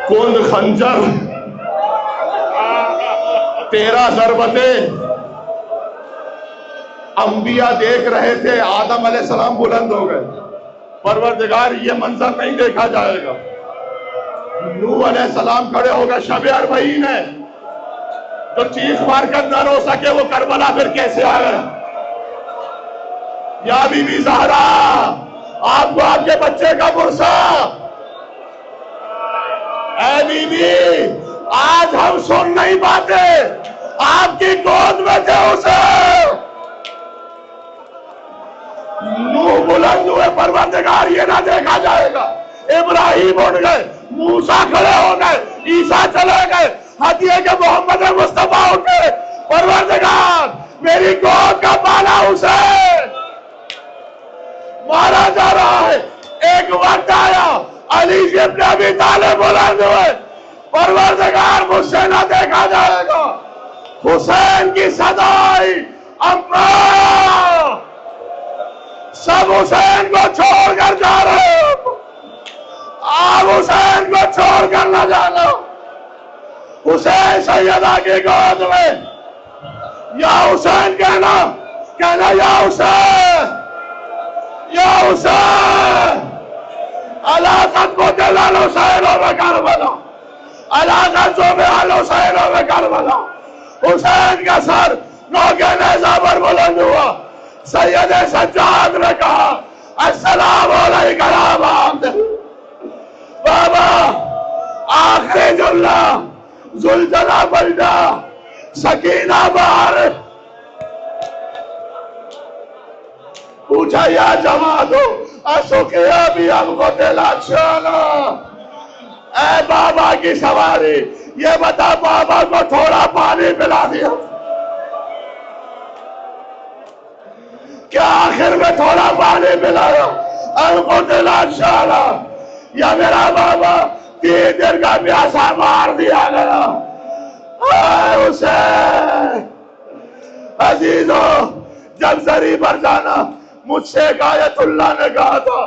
کند خنجر 13 ضربتیں. انبیاء دیکھ رہے تھے، آدم علیہ السلام بلند ہو گئے. پروردگار یہ منظر نہیں دیکھا جائے گا. نوح علیہ السلام کھڑے ہو گئے، شب اربعین ہے. جو چیخ مار کر نہ رو سکے وہ کربلا پھر کیسے آ گیا. یا بی بی زہرا آپ کو آپ کے بچے کا برسا. اے بی بی آج ہم سن نہیں پاتے، آپ کی گود میں تھے اسے. نوح بلند ہوئے، پروردگار یہ نہ دیکھا جائے گا. ابراہیم اٹھ گئے، موسیٰ کھڑے ہو گئے، عیسیٰ چلے گئے، ہدیے کے محمد مصطفیٰ اٹھے. پروردگار میری گود کا بالا حسین مارا جا رہا ہے. ایک وقت آیا علی ابن ابی طالب بلند ہوئے، پروردگار مجھ سے نہ دیکھا جائے گا. حسین کی صدائی اماں، سب حسین کو چھوڑ کر جا رہے ہو. آپ حسین کو چھوڑ کر نہ جانا. حسین سیدہ کی گود میں یا حسین کہنا یا حسین یا حسین علاقت کو دلال حسین و کربلا علاقت جو میں حسین و کربلا حسین کا سر نوکے نیزہ پر بلند ہوا سید سجاد نے کہا السلام علیکہ یا عبد بابا آخری جملہ زلزلہ بجنا سکینہ باہر پوچھا یا جماعتو اسکیا بھی ہم کو دلا چانا اے بابا کی سواری یہ بتا بابا کو تھوڑا پانی پلا دیا کیا آخر میں تھوڑا پانی پلایا ہم کو دلا چانا یا میرا بابا 3 دن کا پیاسا مار دیا گیا اے حسین عزیزو جب زری پر جانا مجھ سے ایک آیت اللہ نے کہا تھا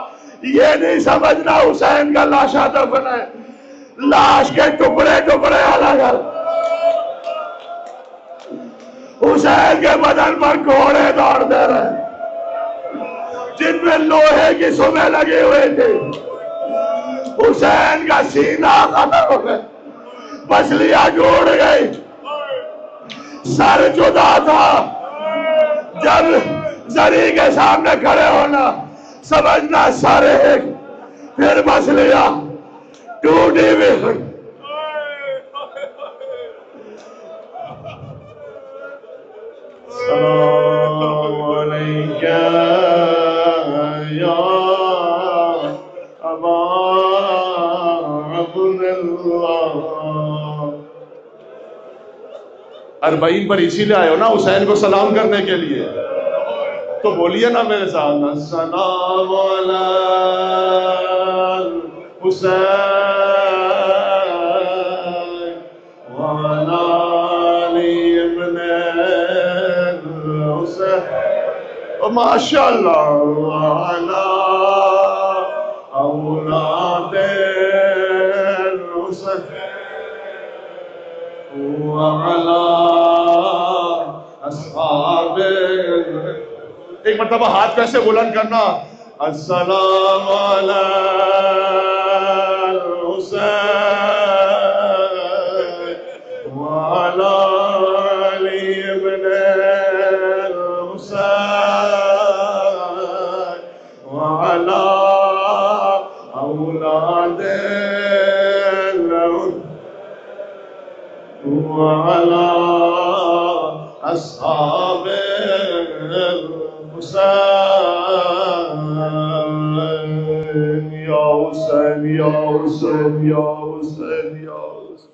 یہ نہیں سمجھنا حسین کا لاشا دفن ہے لاش کے ٹکڑے ٹکڑے الگ حسین کے بدن پر گھوڑے دوڑ دے رہے جن میں لوہے کی سمیں لگی ہوئی تھی حسین کا سینہ ختم ہو گئے پسلیاں جوڑ گئی سر جدا تھا جب زری کے سامنے کھڑے ہونا سمجھنا سر ایک پھر پسلیاں ٹوٹی بھی السلام علیکہ یا ابا عبداللہ 40 پر اسی لئے آئے ہو نا حسین کو سلام کرنے کے لیے تو بولیے نا میرے ساتھ السلام علی حسین وعلی علی ابن حسین ماشاءاللہ وعلی اولاد حسین وعلی اصحاب ایک مرتبہ ہاتھ کیسے بلند کرنا السلام علی الحسین وعلی علی ابن الحسین وعلی اولاد وعلی اصحاب حسین یا حسین یا حسین یا حسین یا حسین